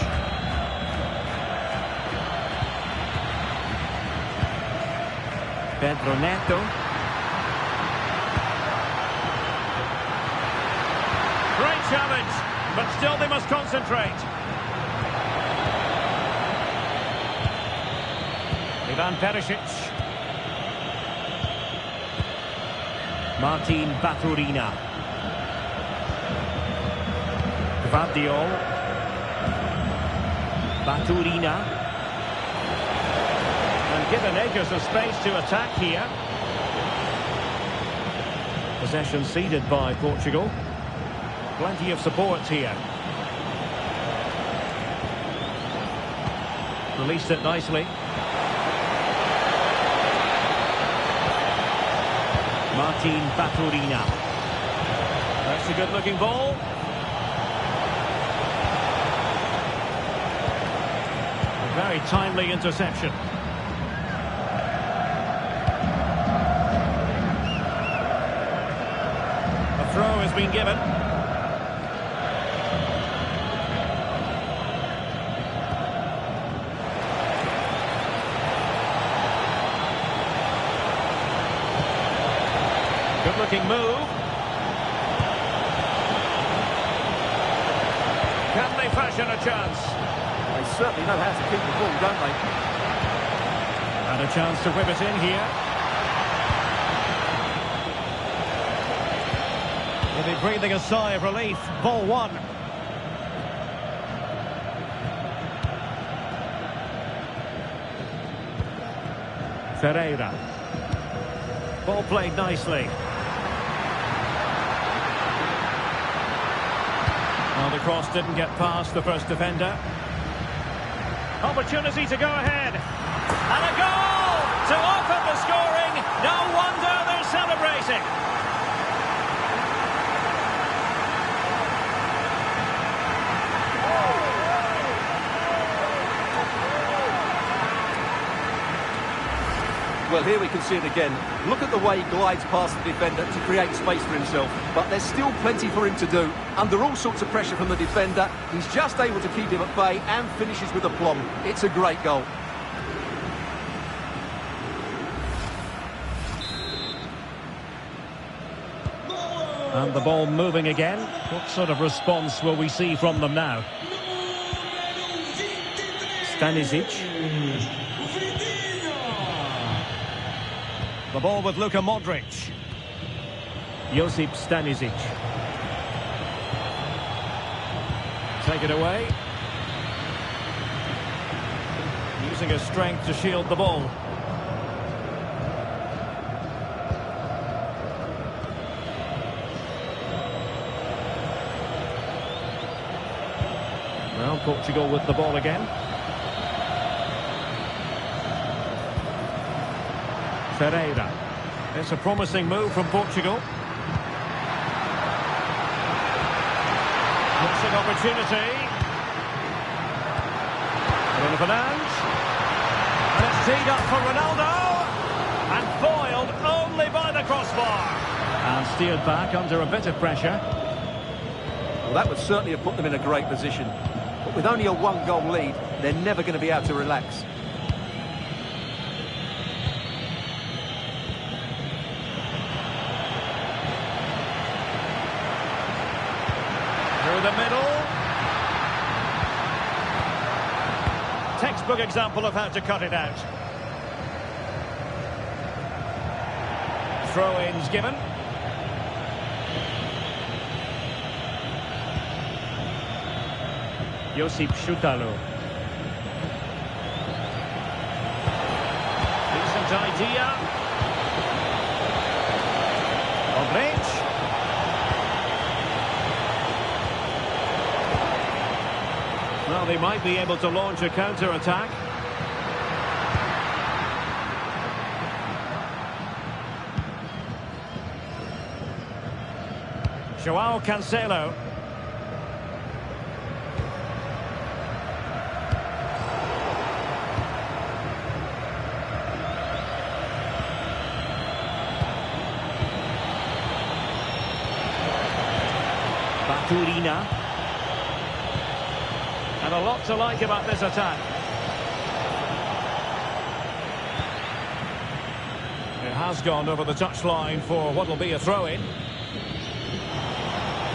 Pedro Neto. Great challenge, but still they must concentrate. Ivan Perisic. Martin Baturina. Gvardiol. Baturina. And given acres of space to attack here. Possession ceded by Portugal. Plenty of support here. Released it nicely. Martin Baturina. That's a good-looking ball. A very timely interception. A throw has been given. Good-looking move. Can they fashion a chance? They certainly know how to keep the ball, don't they? And a chance to whip it in here. They'll be breathing a sigh of relief. Ball one. Ferreira. Ball played nicely. Well, the cross didn't get past the first defender. Opportunity to go ahead. And a goal to open the scoring. No wonder they're celebrating. Well, here we can see it again. Look at the way he glides past the defender to create space for himself. But there's still plenty for him to do. Under all sorts of pressure from the defender, he's just able to keep him at bay and finishes with aplomb. It's a great goal. And the ball moving again. What sort of response will we see from them now? Stanisic. The ball with Luka Modric. Josip Stanisic. Take it away. Using his strength to shield the ball. Well, Portugal with the ball again. Ferreira. It's a promising move from Portugal. Looks an opportunity. But an Bruno Fernandes. And it's teed up for Ronaldo. And foiled only by the crossbar. And steered back under a bit of pressure. Well, that would certainly have put them in a great position. But with only a one-goal lead, they're never going to be able to relax. Through the middle. Textbook example of how to cut it out. Throw-ins given. Josip Šutalo. Decent idea. Modric. Well, they might be able to launch a counter-attack. João Cancelo. Baturina. And a lot to like about this attack. It has gone over the touchline for what will be a throw-in.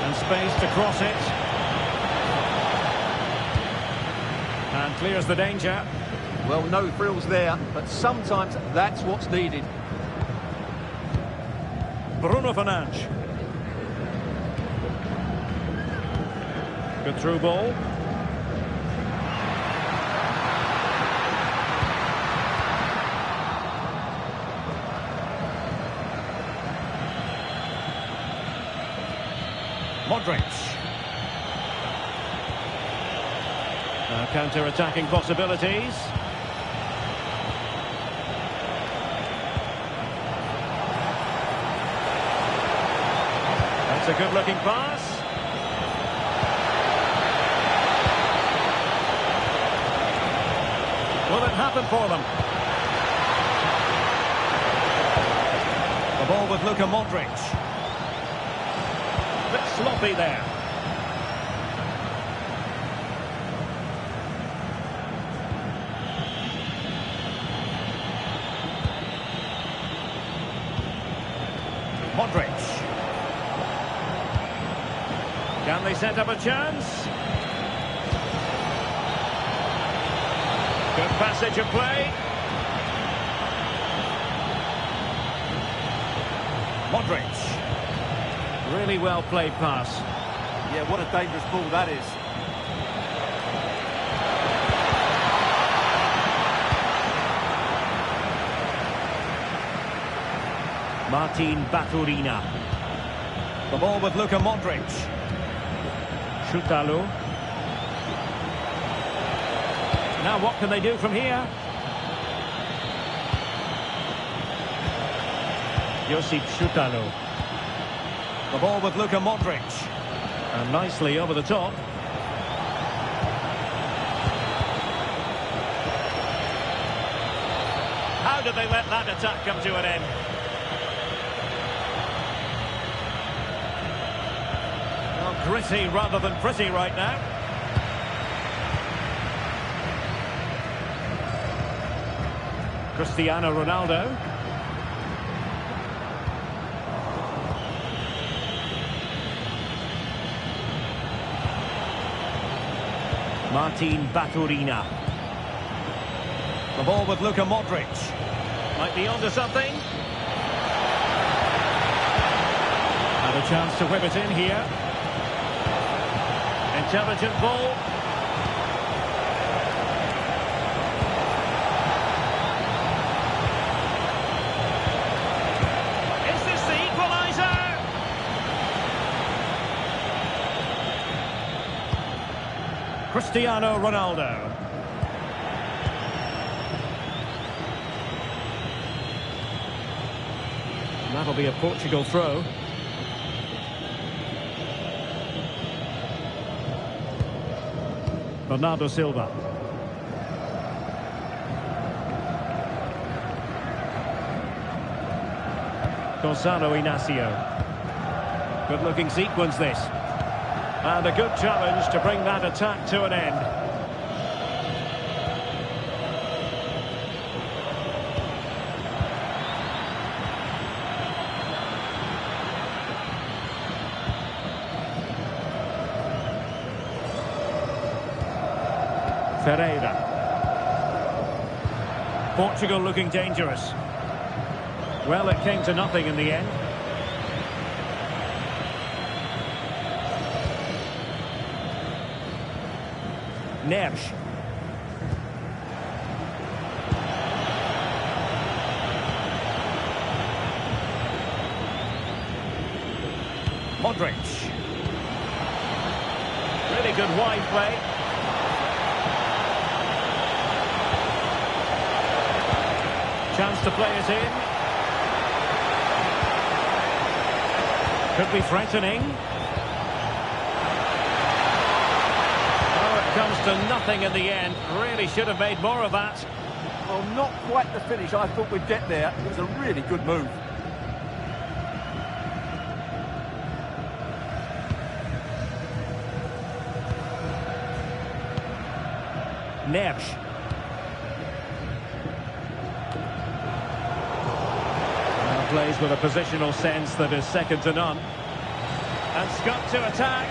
And space to cross it. And clears the danger. Well, no frills there, but sometimes that's what's needed. Bruno Fernandes. Good through ball. Modric. Counter-attacking possibilities. That's a good-looking pass. Will it happen for them? The ball with Luka Modric. Bit sloppy there. Modric. Can they set up a chance? Good passage of play. Modric. Really well played pass. Yeah, what a dangerous ball that is. Martin Baturina. The ball with Luka Modric. Šutalo. Now what can they do from here? Josip Šutalo. The ball with Luka Modric. And nicely over the top. How did they let that attack come to an end? Well, gritty rather than pretty right now. Cristiano Ronaldo. Martin Baturina. The ball with Luka Modric. Might be onto something. And a chance to whip it in here. Intelligent ball. Is this the equaliser? Cristiano Ronaldo. That'll be a Portugal throw. Bernardo Silva. Gonzalo Inacio. Good-looking sequence, this. And a good challenge to bring that attack to an end. Ferreira. Portugal looking dangerous. Well, it came to nothing in the end. Neves. Modric. Really good wide play. Chance to play it in. Could be threatening. Oh, it comes to nothing in the end. Really should have made more of that. Well, not quite the finish I thought we'd get there. It was a really good move. Neves. Plays with a positional sense that is second to none. And Scott to attack.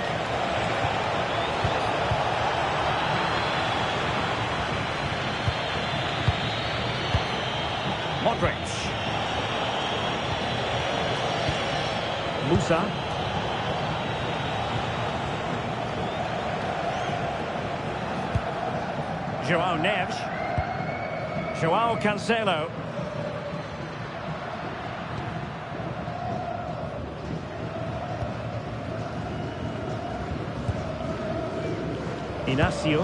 Modric. Musa. Joao Neves. Joao Cancelo. Inacio.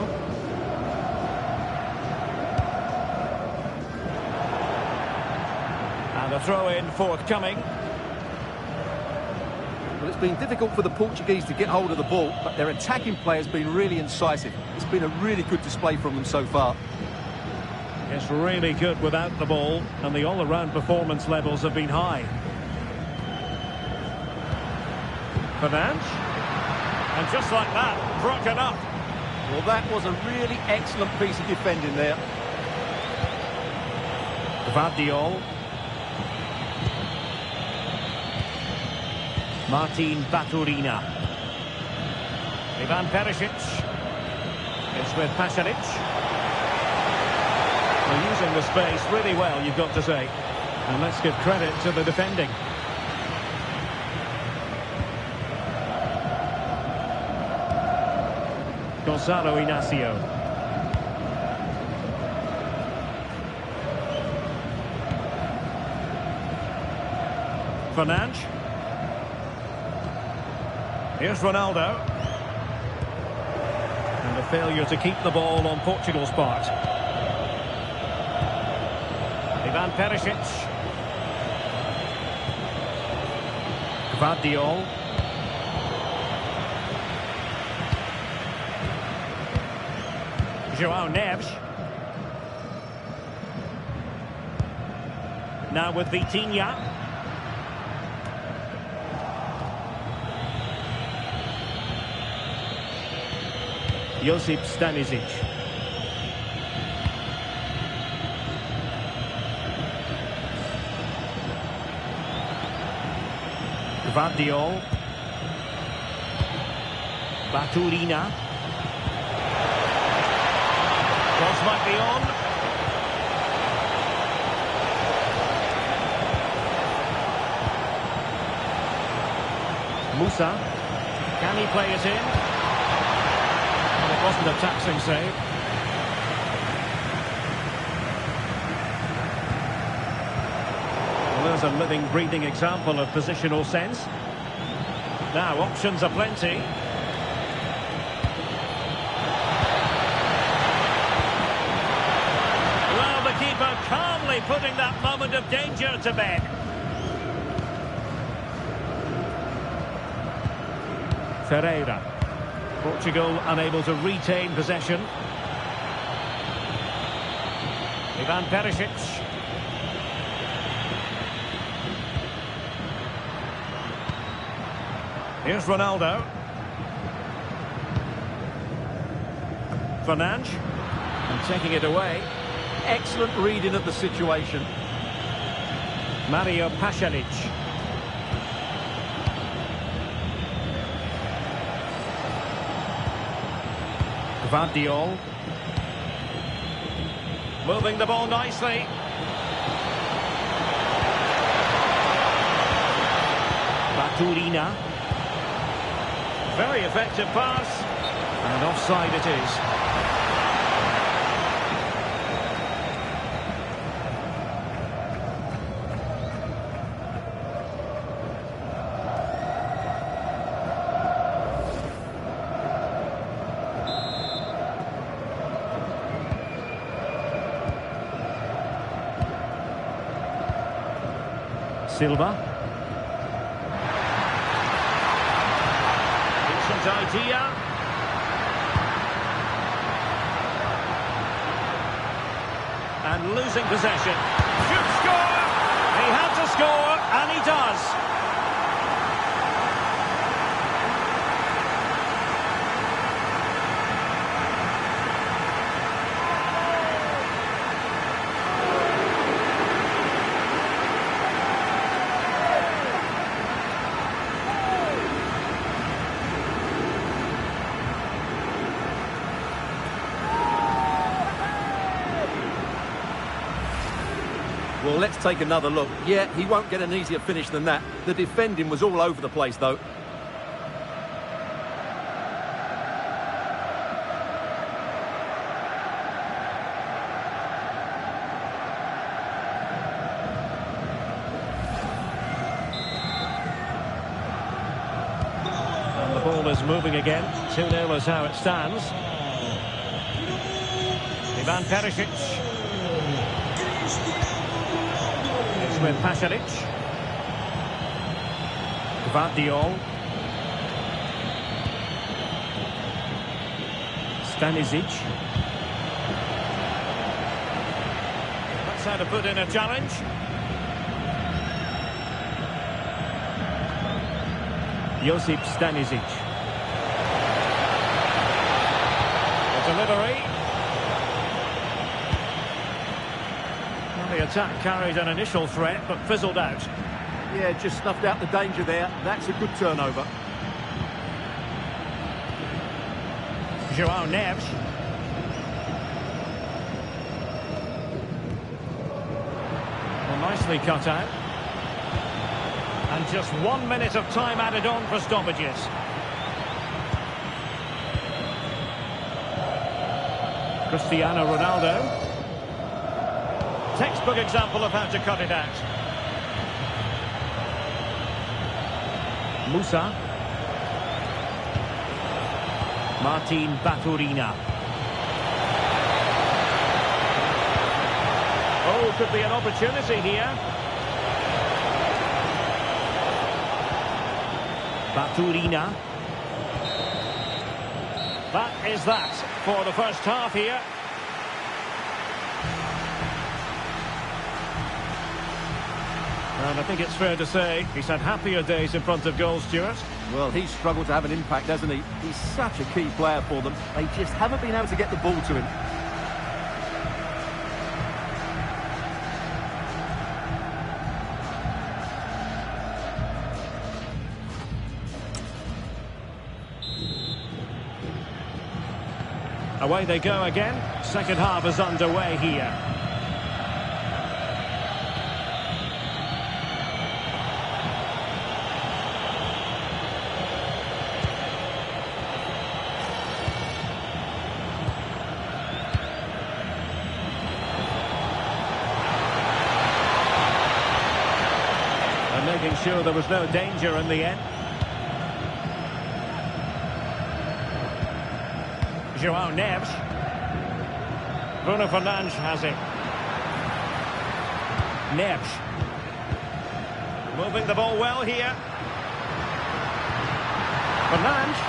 And a throw-in forthcoming. Well, it's been difficult for the Portuguese to get hold of the ball, but their attacking play has been really incisive. It's been a really good display from them so far. It's really good without the ball, and the all-around performance levels have been high. Fernandes. And just like that, broken up. Well, that was a really excellent piece of defending there. Vardiol. Martin Baturina. Ivan Perisic. It's with Pasalic. They're using the space really well, you've got to say. And let's give credit to the defending. Gonzalo Inacio. Fernandes. Here's Ronaldo. And a failure to keep the ball on Portugal's part. Ivan Perisic. Vardiol. Joao Neves. Now with Vitinha. Josip Stanisic. Vardiol. Baturina. Cross might be on. Musa. Can he play it in? Well, it wasn't a taxing save. Well, there's a living, breathing example of positional sense. Now, options are plenty. Keeper calmly putting that moment of danger to bed. Ferreira. Portugal unable to retain possession. Ivan Perisic. Here's Ronaldo. Fernandes. And taking it away. Excellent reading of the situation. Mario Pasalic. Gvardiol. Moving the ball nicely. Baturina. Very effective pass. And offside it is. Silva. Decent idea. And losing possession. Should score! He had to score, and he does. Well, let's take another look. Yeah, he won't get an easier finish than that. The defending was all over the place, though. And the ball is moving again. 2-0 is how it stands. Ivan Perisic. With Pasalic. Gvardiol. Stanisic. That's how to put in a challenge. Josip Stanisic. The delivery. The attack carried an initial threat, but fizzled out. Yeah, just snuffed out the danger there. That's a good turnover. João Neves. Well, nicely cut out. And just 1 minute of time added on for stoppages. Cristiano Ronaldo. Textbook example of how to cut it out. Musa. Martin Baturina. Oh, could be an opportunity here. Baturina. That is that for the first half here. And I think it's fair to say he's had happier days in front of goal, Stuart. Well, he's struggled to have an impact, hasn't he? He's such a key player for them. They just haven't been able to get the ball to him. Away they go again. Second half is underway here. Making sure there was no danger in the end. João Neves. Bruno Fernandes has it. Neves. Moving the ball well here. Fernandes.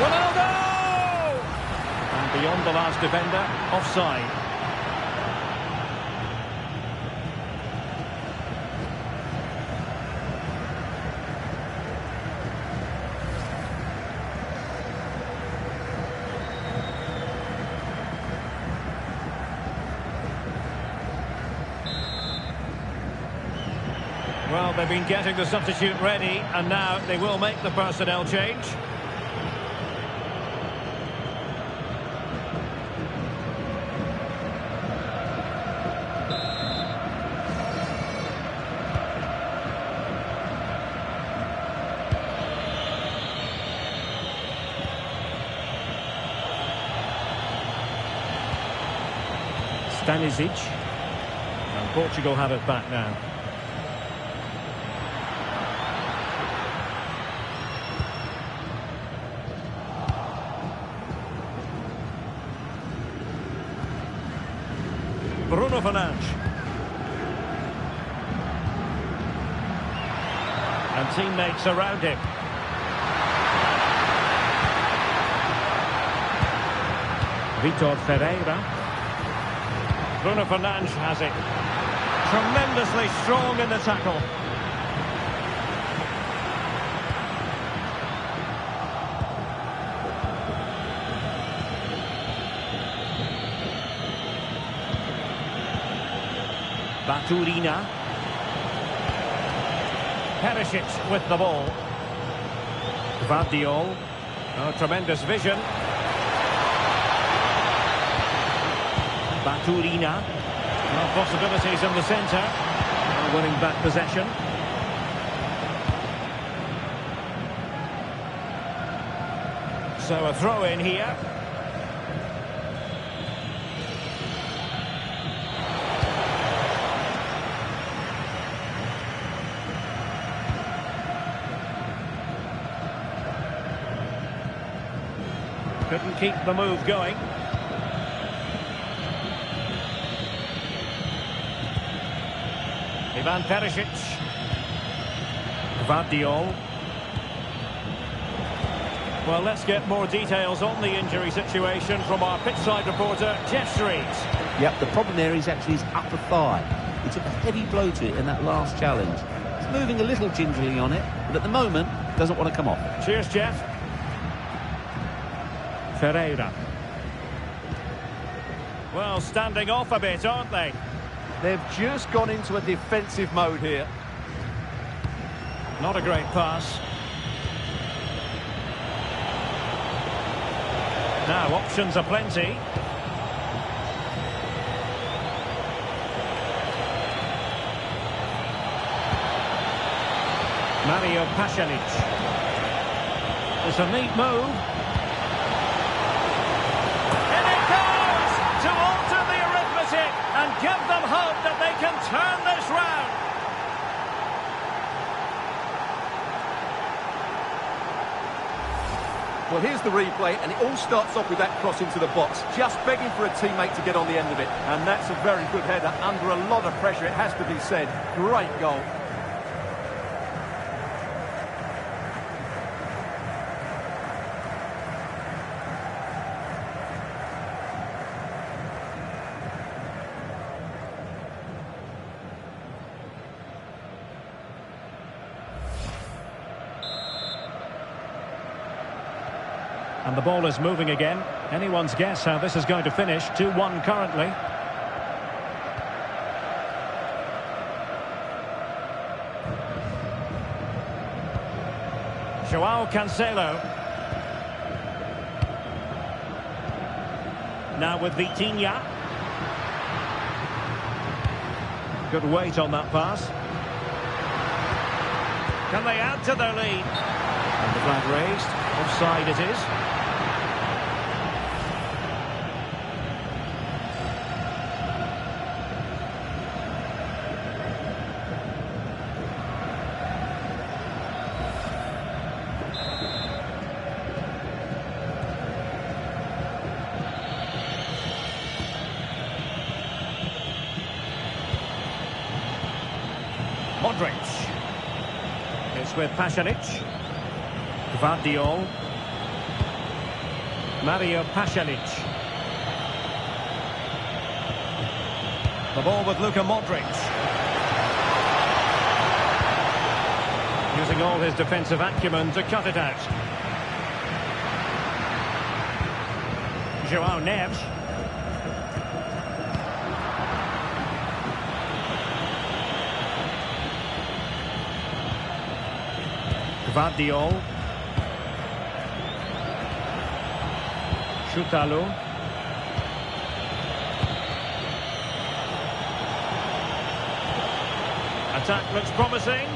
Ronaldo! And beyond the last defender, offside. Well, they've been getting the substitute ready, and now they will make the personnel change. Stanisic. And Portugal have it back now. Bruno Fernandes. And teammates around him. Vitor Ferreira. Bruno Fernandes has it. Tremendously strong in the tackle. Baturina. Perisic with the ball. Gvardiol. Oh, tremendous vision. Baturina. Well, possibilities in the centre. Winning back possession. So a throw in here. Couldn't keep the move going. Ivan Perisic. Gvardiol. Well, let's get more details on the injury situation from our pitchside reporter, Jeff Streets. Yep, the problem there is actually his upper thigh. He took a heavy blow to it in that last challenge. He's moving a little gingerly on it, but at the moment, doesn't want to come off. Cheers, Jeff. Ferreira. Well, standing off a bit, aren't they? They've just gone into a defensive mode here. Not a great pass. Now, options are plenty. Mario Pasalic. It's a neat move. And it goes to alter the arithmetic and give them hope that they can turn this round. Well, here's the replay, and it all starts off with that cross into the box, just begging for a teammate to get on the end of it. And that's a very good header, under a lot of pressure, it has to be said. Great goal. And the ball is moving again. Anyone's guess how this is going to finish. 2-1 currently. João Cancelo. Now with Vitinha. Good weight on that pass. Can they add to their lead? And the flag raised. Offside it is. Modric. It's with Pasalic. Gvardiol. Mario Pasalic. The ball with Luka Modric. Using all his defensive acumen to cut it out. João Neves. Gvardiol. Chutalo. Attack looks promising.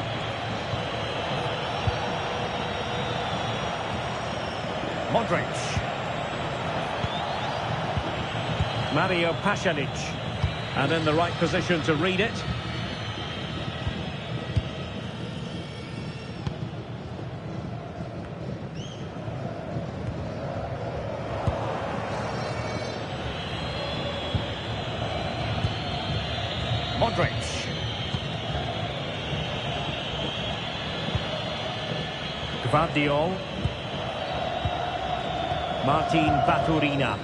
Modric. Mario Pasalic. And in the right position to read it. Modric. Gvardiol. Martin Baturina.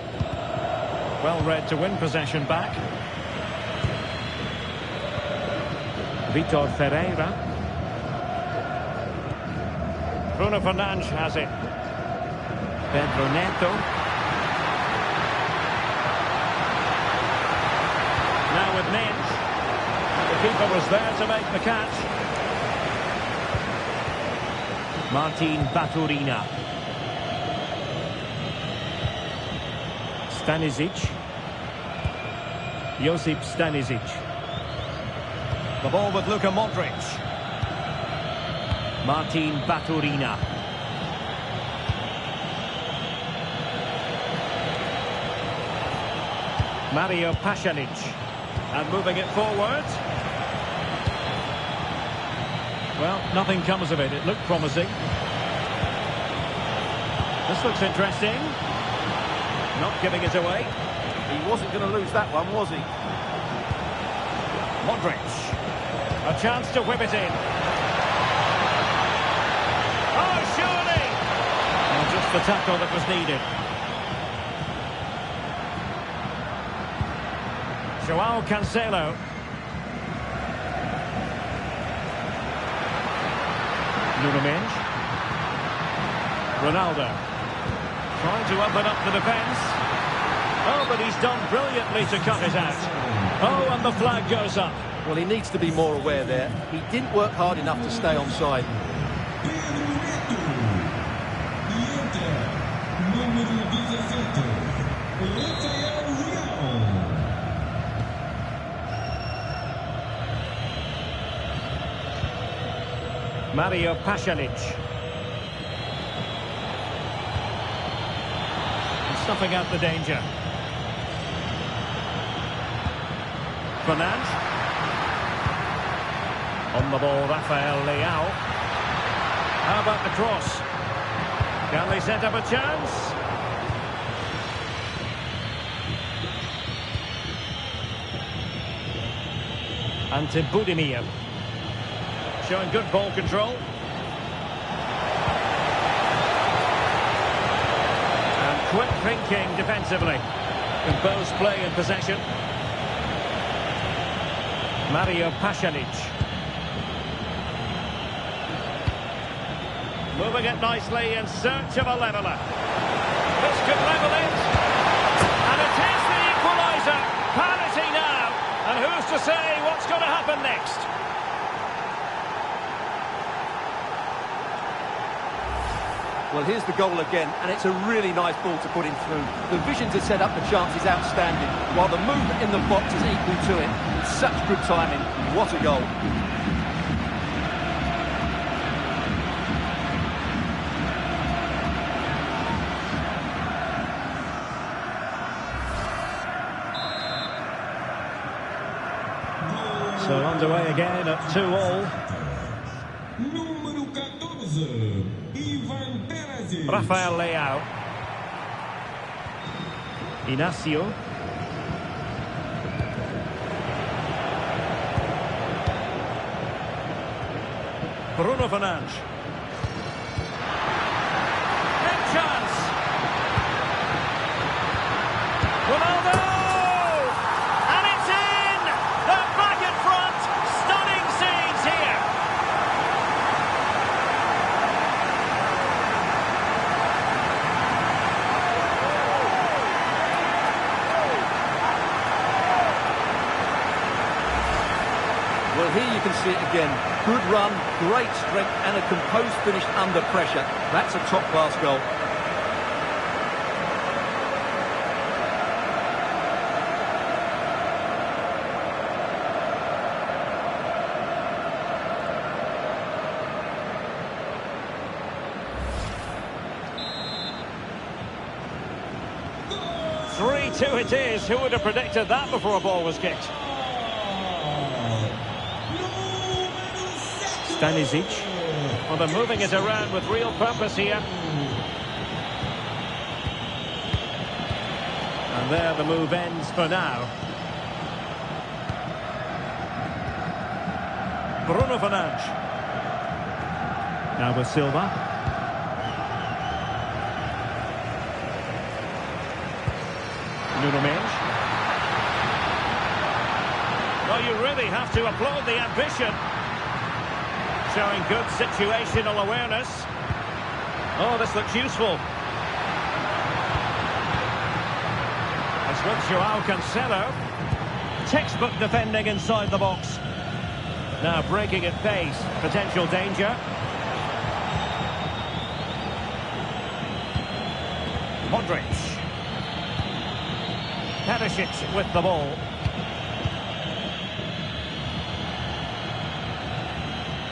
Well read to win possession back. Vitor Ferreira. Bruno Fernandes has it. Pedro Neto. Now with Mendes. The keeper was there to make the catch. Martin Baturina. Stanisic. Josip Stanisic. The ball with Luka Modric. Martin Baturina. Mario Pasalic. And moving it forward. Well, nothing comes of it. It looked promising. This looks interesting. Not giving it away. He wasn't going to lose that one, was he? Modric. A chance to whip it in. Oh, surely! And just the tackle that was needed. Joao Cancelo. Nuno Mendes. Ronaldo. Trying to open up the defence. Oh, but he's done brilliantly to cut it out. Oh, and the flag goes up. Well, he needs to be more aware there. He didn't work hard enough to stay onside. Mario Pasalic. Snuffing out the danger. Fernandes. On the ball, Rafael Leao. How about the cross? Can they set up a chance? Ante Budimir. Showing good ball control. And quick thinking defensively. Composed play in possession. Mario Pasalic. Moving it nicely in search of a leveller. This could level it. And it is the equaliser. Parity now. And who's to say what's going to happen next? Well, here's the goal again, and it's a really nice ball to put him through. The vision to set up the chance is outstanding, while the movement in the box is equal to it. It's such good timing. What a goal. So underway again at 2-2. Rafael Leao. Inacio. Bruno Fernandes. Big chance. Ronaldo! And it's in! They're back in front. Stunning scenes here. Well, Well, here you can see it again. Good run, great strength, and a composed finish under pressure. That's a top-class goal. Two it is. Who would have predicted that before a ball was kicked? Stanisic. Well, they're moving it around with real purpose here. And there the move ends for now. Bruno Fernandes. Now with Silva. Nuno Mendes. Well, you really have to applaud the ambition. Showing good situational awareness. Oh, this looks useful. It's with Joao Cancelo. Textbook defending inside the box. Now breaking at pace. Potential danger. Modric. Perisic with the ball.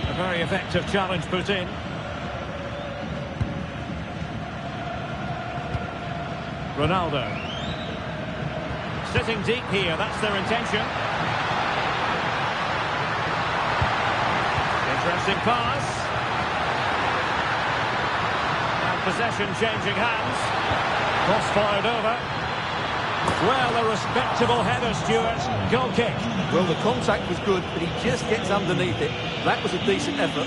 A very effective challenge put in. Ronaldo. Sitting deep here, that's their intention. Interesting pass. And possession changing hands. Cross fired over. Well, a respectable header, Stuart. Goal kick. Well, the contact was good, but he just gets underneath it. That was a decent effort.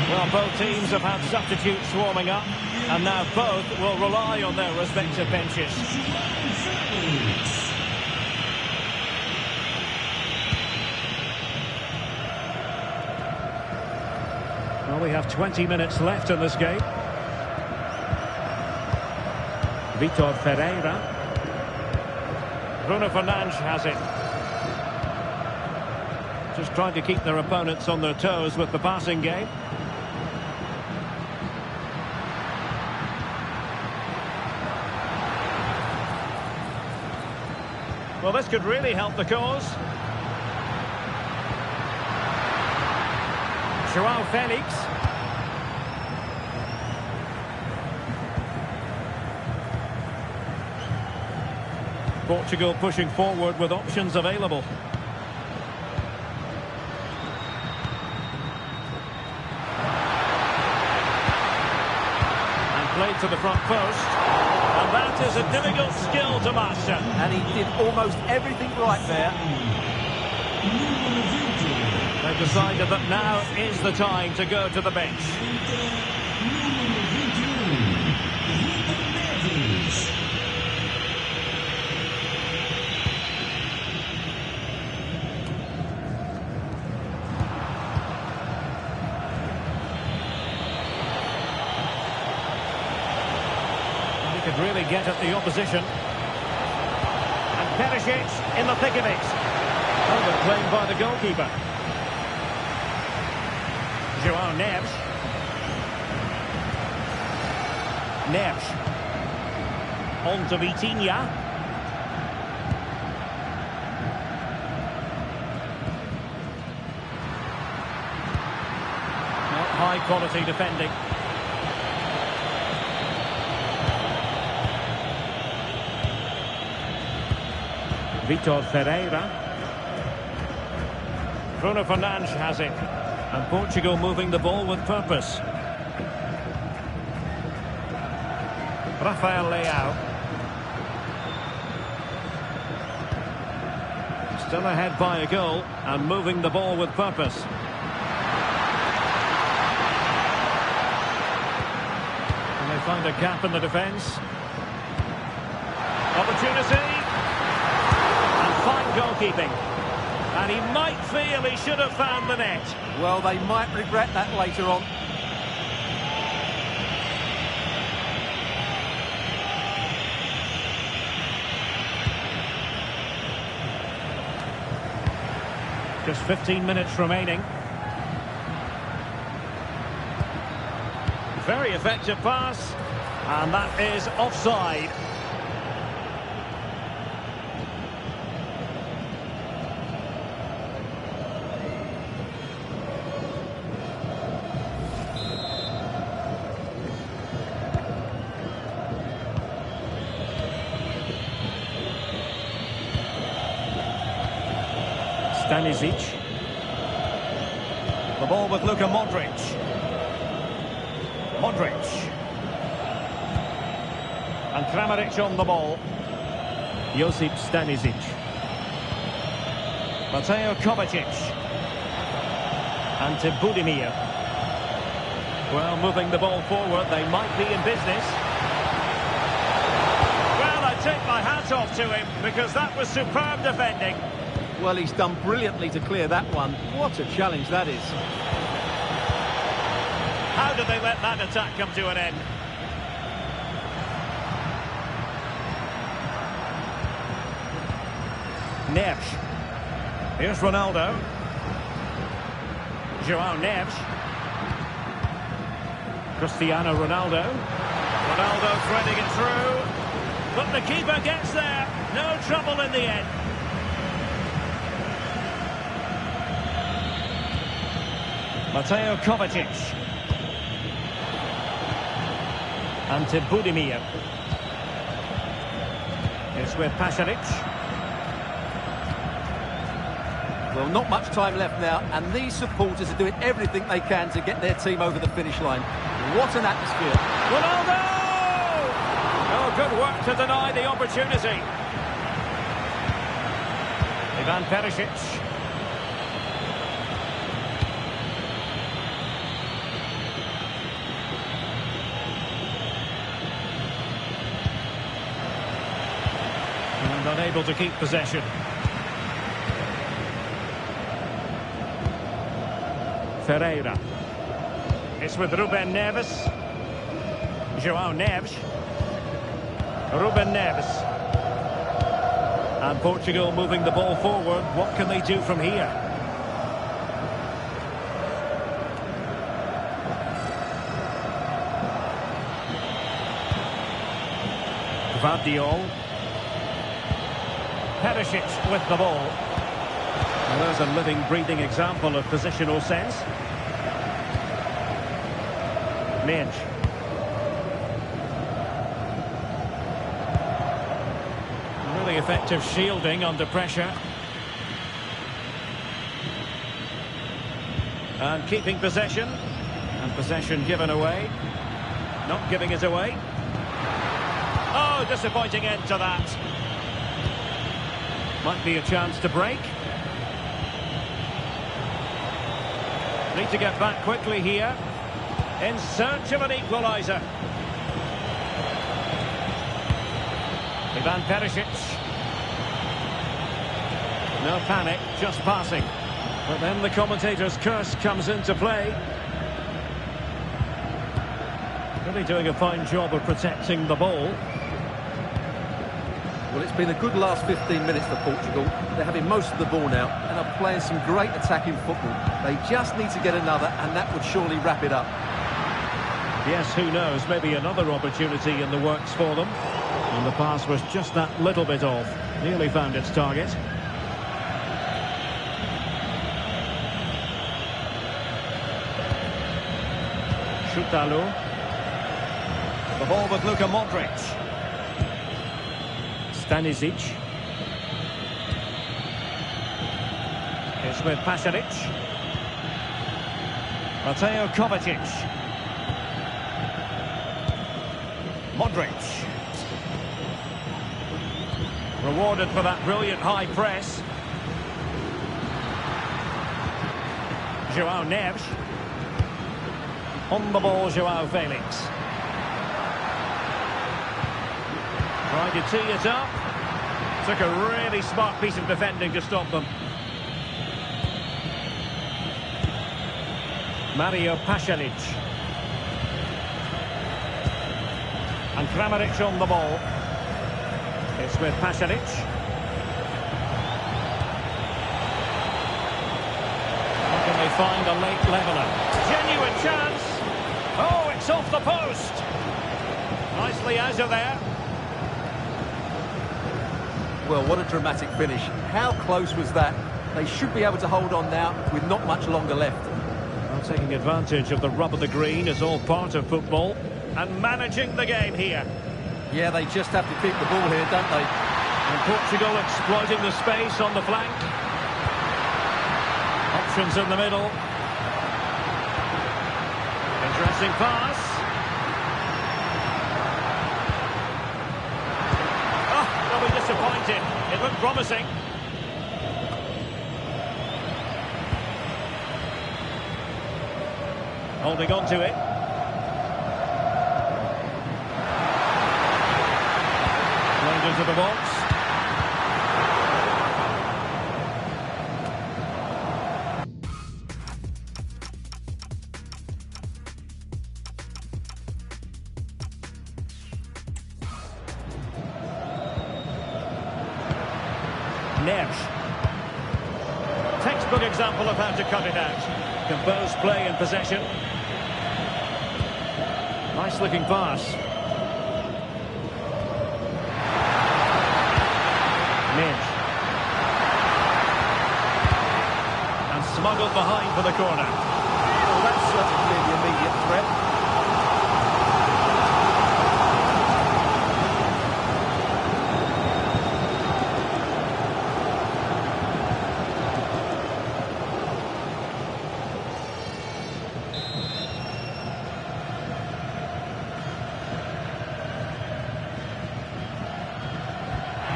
Well, both teams have had substitutes warming up, and now both will rely on their respective benches. Well, we have 20 minutes left in this game. Vitor Ferreira. Bruno Fernandes has it. Just trying to keep their opponents on their toes with the passing game. Well, this could really help the cause. Joao Felix. Portugal pushing forward with options available. And played to the front post. And that is a difficult skill to master. And he did almost everything right there. They've decided that now is the time to go to the bench. Could really get at the opposition. And Perisic in the thick of it. Oh, but claimed by the goalkeeper. Joao Neves. Neves. On to Vitinha. Not high quality defending. Vitor Ferreira. Bruno Fernandes has it. And Portugal moving the ball with purpose. Rafael Leao. Still ahead by a goal and moving the ball with purpose. Can they find a gap in the defence? Opportunity. Fine goalkeeping. And he might feel he should have found the net. Well, they might regret that later on. Just 15 minutes remaining. Very effective pass. And that is offside. Stanisic. The ball with Luka Modric. Modric. And Kramaric on the ball. Josip Stanisic. Mateo Kovacic. And to Budimir. Well, moving the ball forward, they might be in business. Well, I take my hat off to him, because that was superb defending. Well, he's done brilliantly to clear that one. What a challenge that is. How did they let that attack come to an end? Neves. Here's Ronaldo. Joao Neves. Cristiano Ronaldo. Ronaldo threading it through. But the keeper gets there. No trouble in the end. Mateo Kovacic. And to Budimir. It's with Pasalic. Well, not much time left now, and these supporters are doing everything they can to get their team over the finish line. What an atmosphere. Ronaldo! Oh, good work to deny the opportunity. Ivan Perisic. And unable to keep possession. Ferreira. It's with Ruben Neves. Joao Neves. Ruben Neves. And Portugal moving the ball forward. What can they do from here? Gvardiol. Perisic with the ball. Well, there's a living, breathing example of positional sense. Minge. Really effective shielding under pressure. And keeping possession. And possession given away. Not giving it away. Oh, disappointing end to that. Might be a chance to break. Need to get back quickly here. In search of an equaliser. Ivan Perisic. No panic, just passing. But then the commentator's curse comes into play. Really doing a fine job of protecting the ball. Well, it's been a good last 15 minutes for Portugal. They're having most of the ball now and are playing some great attacking football. They just need to get another, and that would surely wrap it up. Yes, who knows, maybe another opportunity in the works for them. And the pass was just that little bit off. Nearly found its target. Chutalo. The ball with Luka Modric. Stanisic. It's with Pasalic. Mateo Kovacic. Modric. Rewarded for that brilliant high press. Joao Neves. On the ball, Joao Felix. Tried to tee it up. Took a really smart piece of defending to stop them. Mario Pasalic. And Kramaric on the ball. It's with Pasalic. find a late leveller. Genuine chance. Oh, it's off the post. Nicely out of there. Well, what a dramatic finish. How close was that? They should be able to hold on now with not much longer left. Well, taking advantage of the rub of the green is all part of football. And managing the game here. Yeah, they just have to keep the ball here, don't they? And Portugal exploiting the space on the flank. Options in the middle. Interesting pass. Oh, they'll be disappointed. It looked promising. Holding on to it. Played into the box. Neves. Textbook example of how to cut it out. Composed play in possession. Nice looking pass. Neves. And smuggled behind for the corner. Well, that's certainly the immediate threat.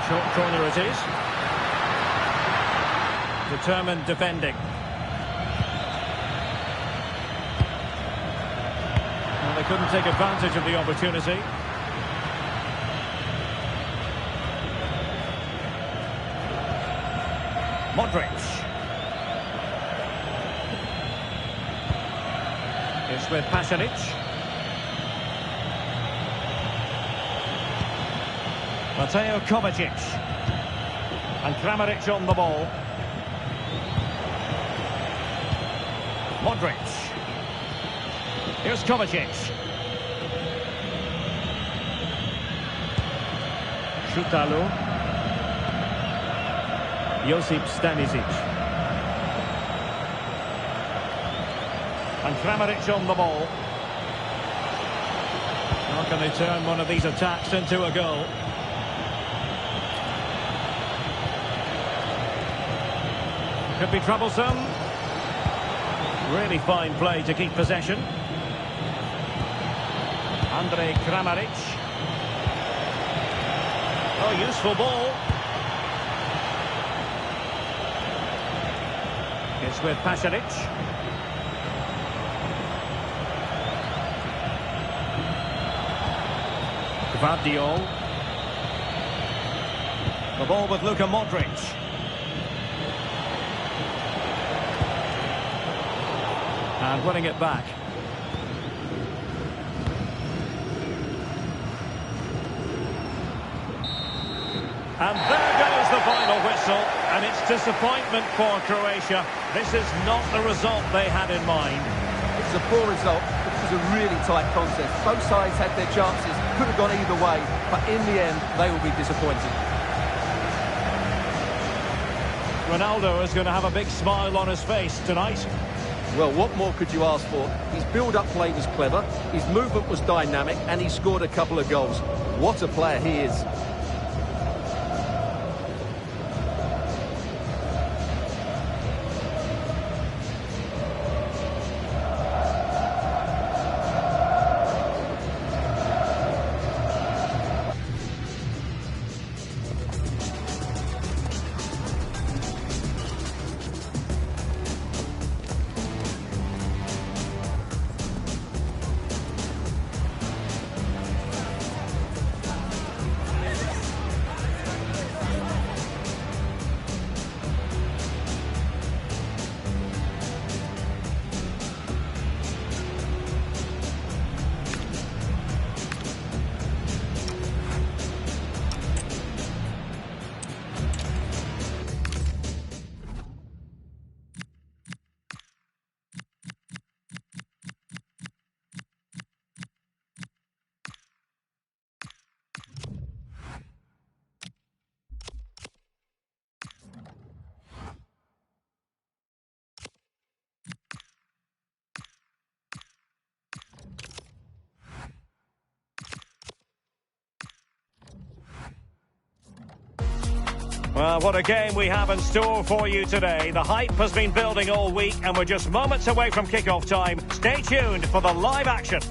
Short corner it is. Determined defending. Well, they couldn't take advantage of the opportunity. Modric. It's with Pasalic. Mateo Kovacic. And Kramaric on the ball. Modric. Here's Kovacic. Šutalo. Josip Stanisic. And Kramaric on the ball. How can they turn one of these attacks into a goal? Could be troublesome. Really fine play to keep possession. Andrej Kramaric. Oh, useful ball. It's with Pasalic. Gvardiol. The ball with Luka Modric. And winning it back. And there goes the final whistle. And it's disappointment for Croatia. This is not the result they had in mind. It's a poor result. It was a really tight contest. Both sides had their chances. Could have gone either way. But in the end, they will be disappointed. Ronaldo is going to have a big smile on his face tonight. Well, what more could you ask for? His build-up play was clever, his movement was dynamic, and he scored a couple of goals. What a player he is. Well, what a game we have in store for you today. The hype has been building all week and we're just moments away from kick-off time. Stay tuned for the live action.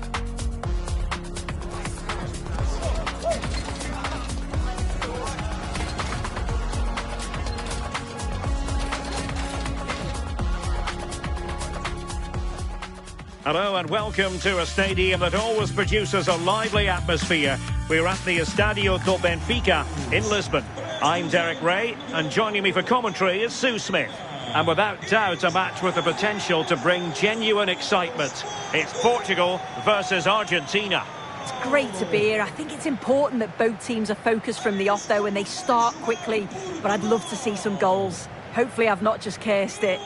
Hello and welcome to a stadium that always produces a lively atmosphere. We're at the Estadio do Benfica in Lisbon. I'm Derek Ray, and joining me for commentary is Sue Smith. And without doubt, a match with the potential to bring genuine excitement. It's Portugal versus Argentina. It's great to be here. I think it's important that both teams are focused from the off, though, and they start quickly. But I'd love to see some goals. Hopefully I've not just cursed it.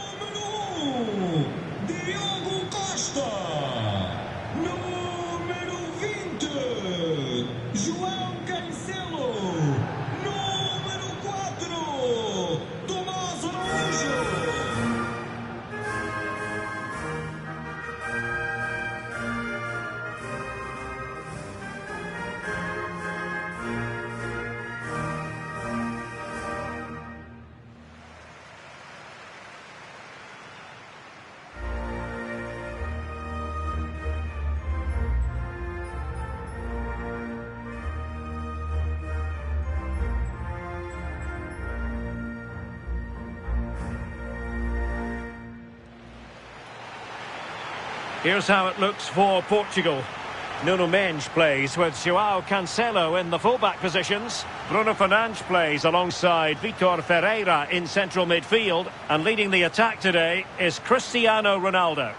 Here's how it looks for Portugal. Nuno Mendes plays with João Cancelo in the fullback positions. Bruno Fernandes plays alongside Vitor Ferreira in central midfield. And leading the attack today is Cristiano Ronaldo.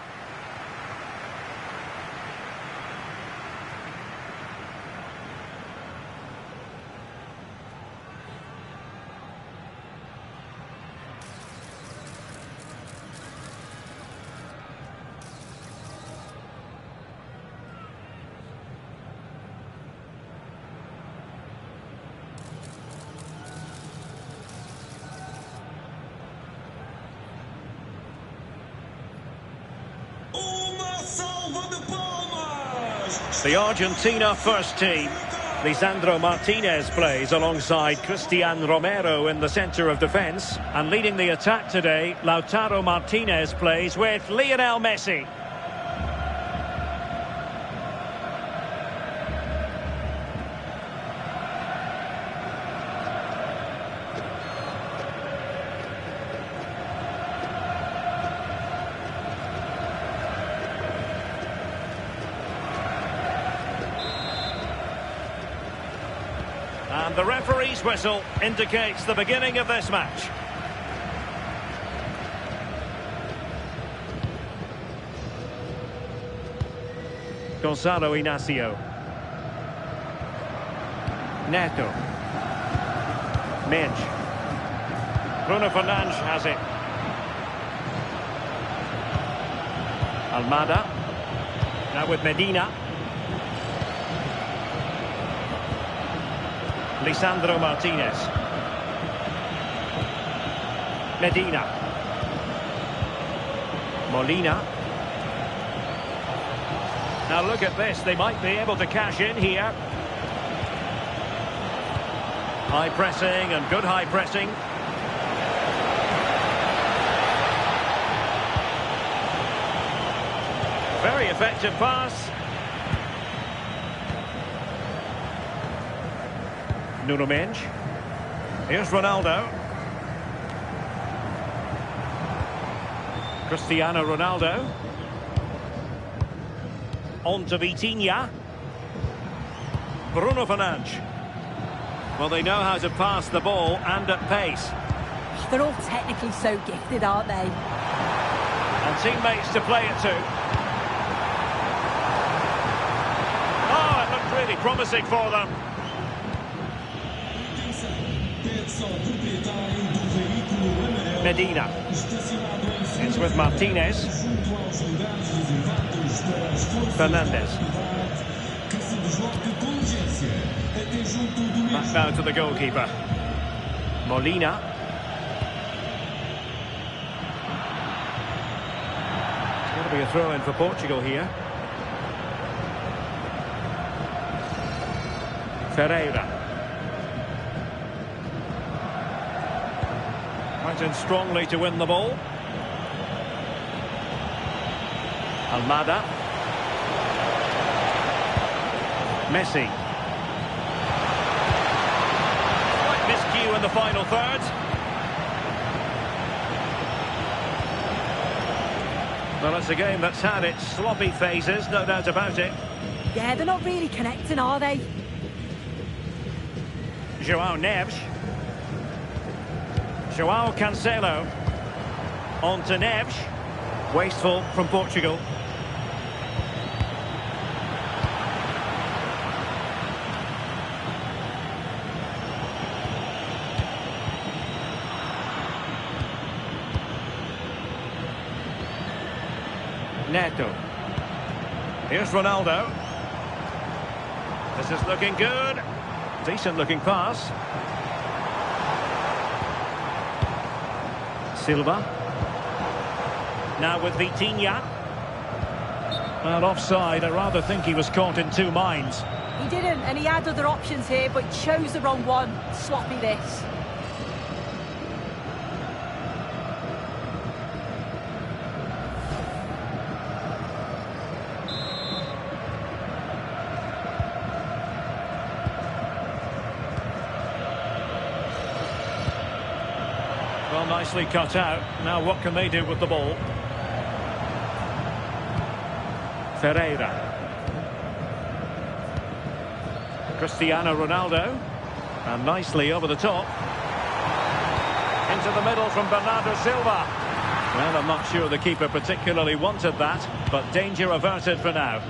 The Argentina first team. Lisandro Martinez plays alongside Cristian Romero in the centre of defence. And leading the attack today, Lautaro Martinez plays with Lionel Messi. And the referee's whistle indicates the beginning of this match. Gonzalo Inacio. Neto. Mendes. Bruno Fernandes has it. Almada. Now with Medina. Lisandro Martinez. Medina. Molina. Now look at this, they might be able to cash in here. High pressing and good high pressing. Very effective pass. Nuno Mendes. Here's Ronaldo. Cristiano Ronaldo. On to Vitinha. Bruno Fernandes. Well, they know how to pass the ball and at pace. They're all technically so gifted, aren't they? And teammates to play it to. Oh, it looked really promising for them. Medina. It's with Martinez. Fernandes. Back now to the goalkeeper. Molina. It's going to be a throw-in for Portugal here. Ferreira. Right in strongly to win the ball. Almada. Messi. Slight miscue in the final third. Well, it's a game that's had its sloppy phases, no doubt about it. Yeah, they're not really connecting, are they? João Neves. João Cancelo. On to Neves. Wasteful from Portugal. Neto. Here's Ronaldo. This is looking good. Decent looking pass. Silva. Now with Vitinha. And offside. I rather think he was caught in two minds. He didn't, and he had other options here, but chose the wrong one. Sloppy this. Well, nicely cut out. Now what can they do with the ball? Ferreira. Cristiano Ronaldo. And nicely over the top. Into the middle from Bernardo Silva. Well, I'm not sure the keeper particularly wanted that, but danger averted for now.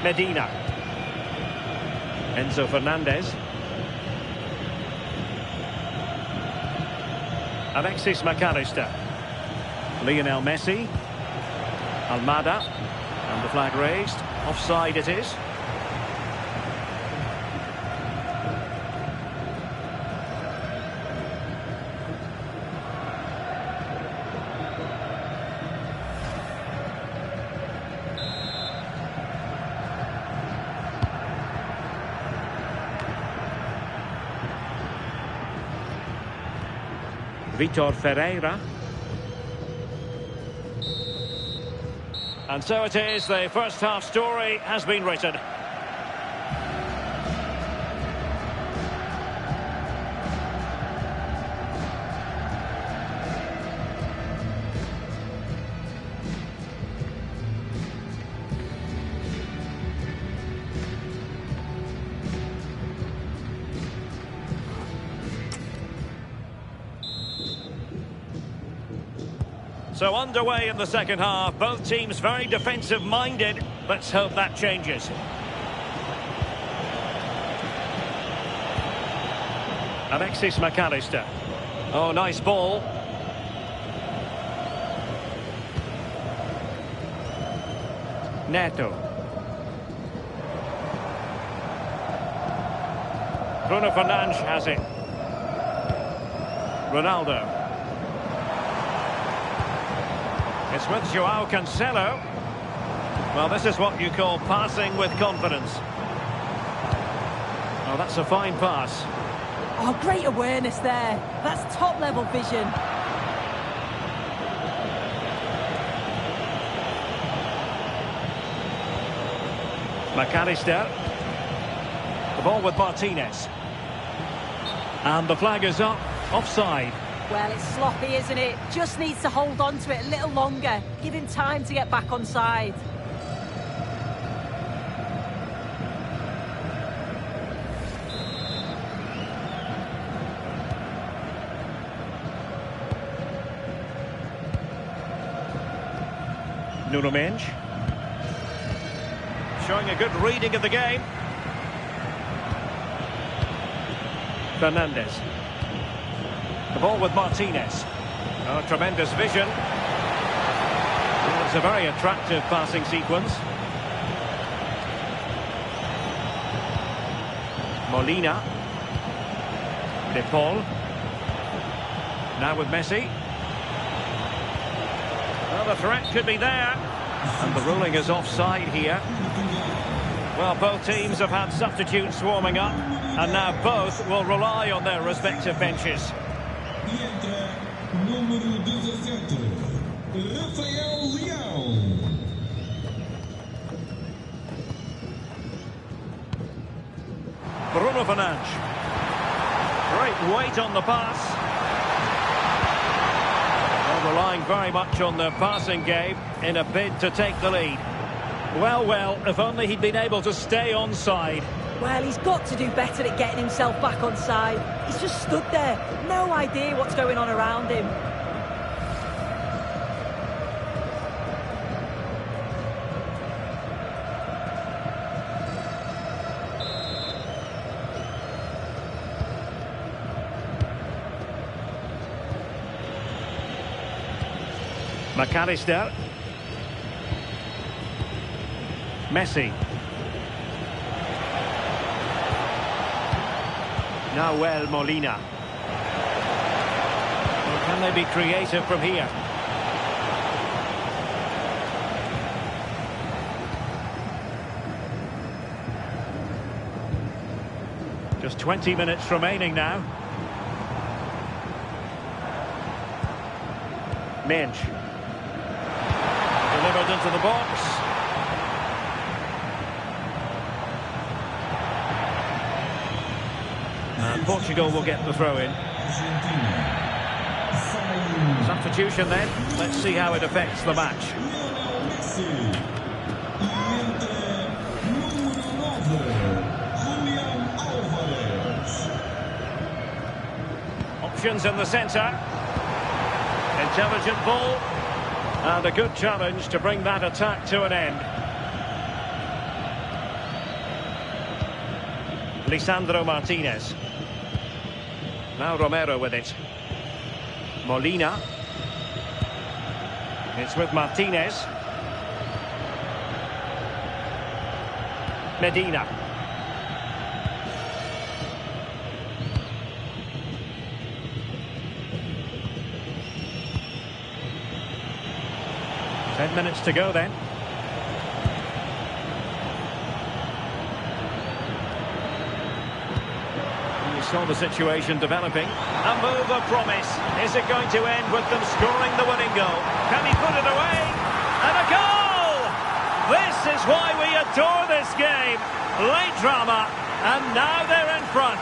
Medina. Enzo Fernandez. Alexis McAllister. Lionel Messi. Almada. And the flag raised. Offside it is. Vitor Ferreira. And so it is, the first half story has been written. So underway in the second half, both teams very defensive-minded. Let's hope that changes. Alexis McAllister. Oh, nice ball. Neto. Bruno Fernandes has it. Ronaldo. It's with João Cancelo. Well, this is what you call passing with confidence. Oh, that's a fine pass. Oh, great awareness there. That's top-level vision. McAllister. The ball with Martinez. And the flag is up. Offside. Well, it's sloppy, isn't it? Just needs to hold on to it a little longer. Give him time to get back on side. Nuno Mendes. Showing a good reading of the game. Fernandez. The ball with Martinez. Oh, tremendous vision. Well, it's a very attractive passing sequence. Molina. De Paul. Now with Messi. Well, the threat could be there. And the ruling is offside here. Well, both teams have had substitutes warming up. And now both will rely on their respective benches. Número 17, Rafael Leão. Bruno Fernandes. Great weight on the pass. Well, relying very much on the passing game in a bid to take the lead. Well, well, if only he'd been able to stay onside. Well, he's got to do better at getting himself back on side. He's just stood there, no idea what's going on around him. McAllister. Messi. Nahuel Molina. Well, can they be creative from here? Just 20 minutes remaining now. Minch. Delivered into the box. And Portugal will get the throw in. Substitution then. Let's see how it affects the match. Options in the centre. Intelligent ball. And a good challenge to bring that attack to an end. Lisandro Martinez. Now Romero with it. Molina. It's with Martinez. Medina. Ten minutes to go then. You saw the situation developing. A move of promise. Is it going to end with them scoring the winning goal? Can he put it away? And a goal! This is why we adore this game. Late drama, and now they're in front.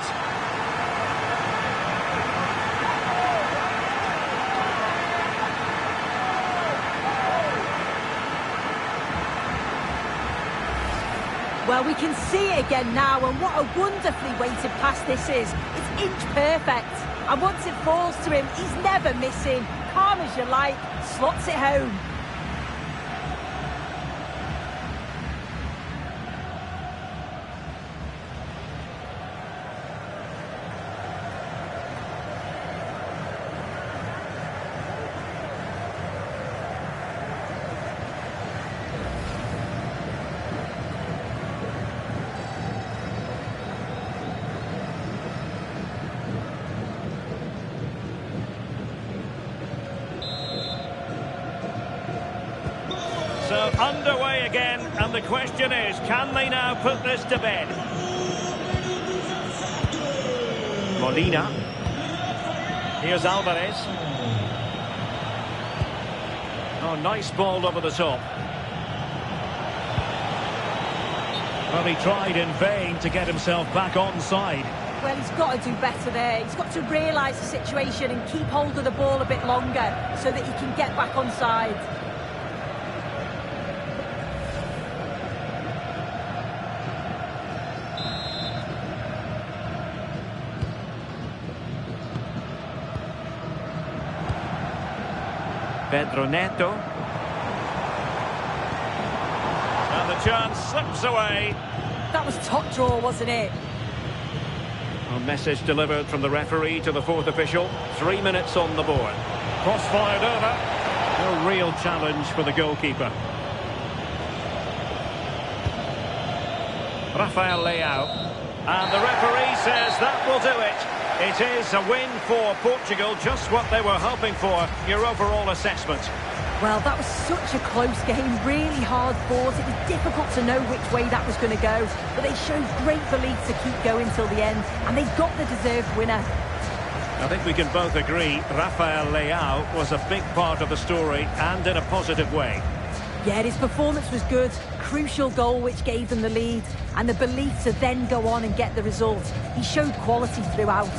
Well, we can see it again now, and what a wonderfully weighted pass this is. It's inch perfect. And once it falls to him, he's never missing. Calm as you like, slots it home. So underway again, and the question is, can they now put this to bed? Molina. Here's Alvarez. Oh, nice ball over the top. Well, he tried in vain to get himself back onside. Well, he's got to do better there. He's got to realise the situation and keep hold of the ball a bit longer so that he can get back onside. Pedro Neto. And the chance slips away. That was top draw, wasn't it? A message delivered from the referee to the fourth official. 3 minutes on the board. Cross fired over. No real challenge for the goalkeeper. Rafael Leão. And the referee says that will do it. It is a win for Portugal, just what they were hoping for. Your overall assessment? Well, that was such a close game, really hard fought. It was difficult to know which way that was going to go, but they showed great belief to keep going till the end, and they got the deserved winner. I think we can both agree Rafael Leao was a big part of the story, and in a positive way. Yeah, his performance was good. Crucial goal which gave them the lead, and the belief to then go on and get the result. He showed quality throughout.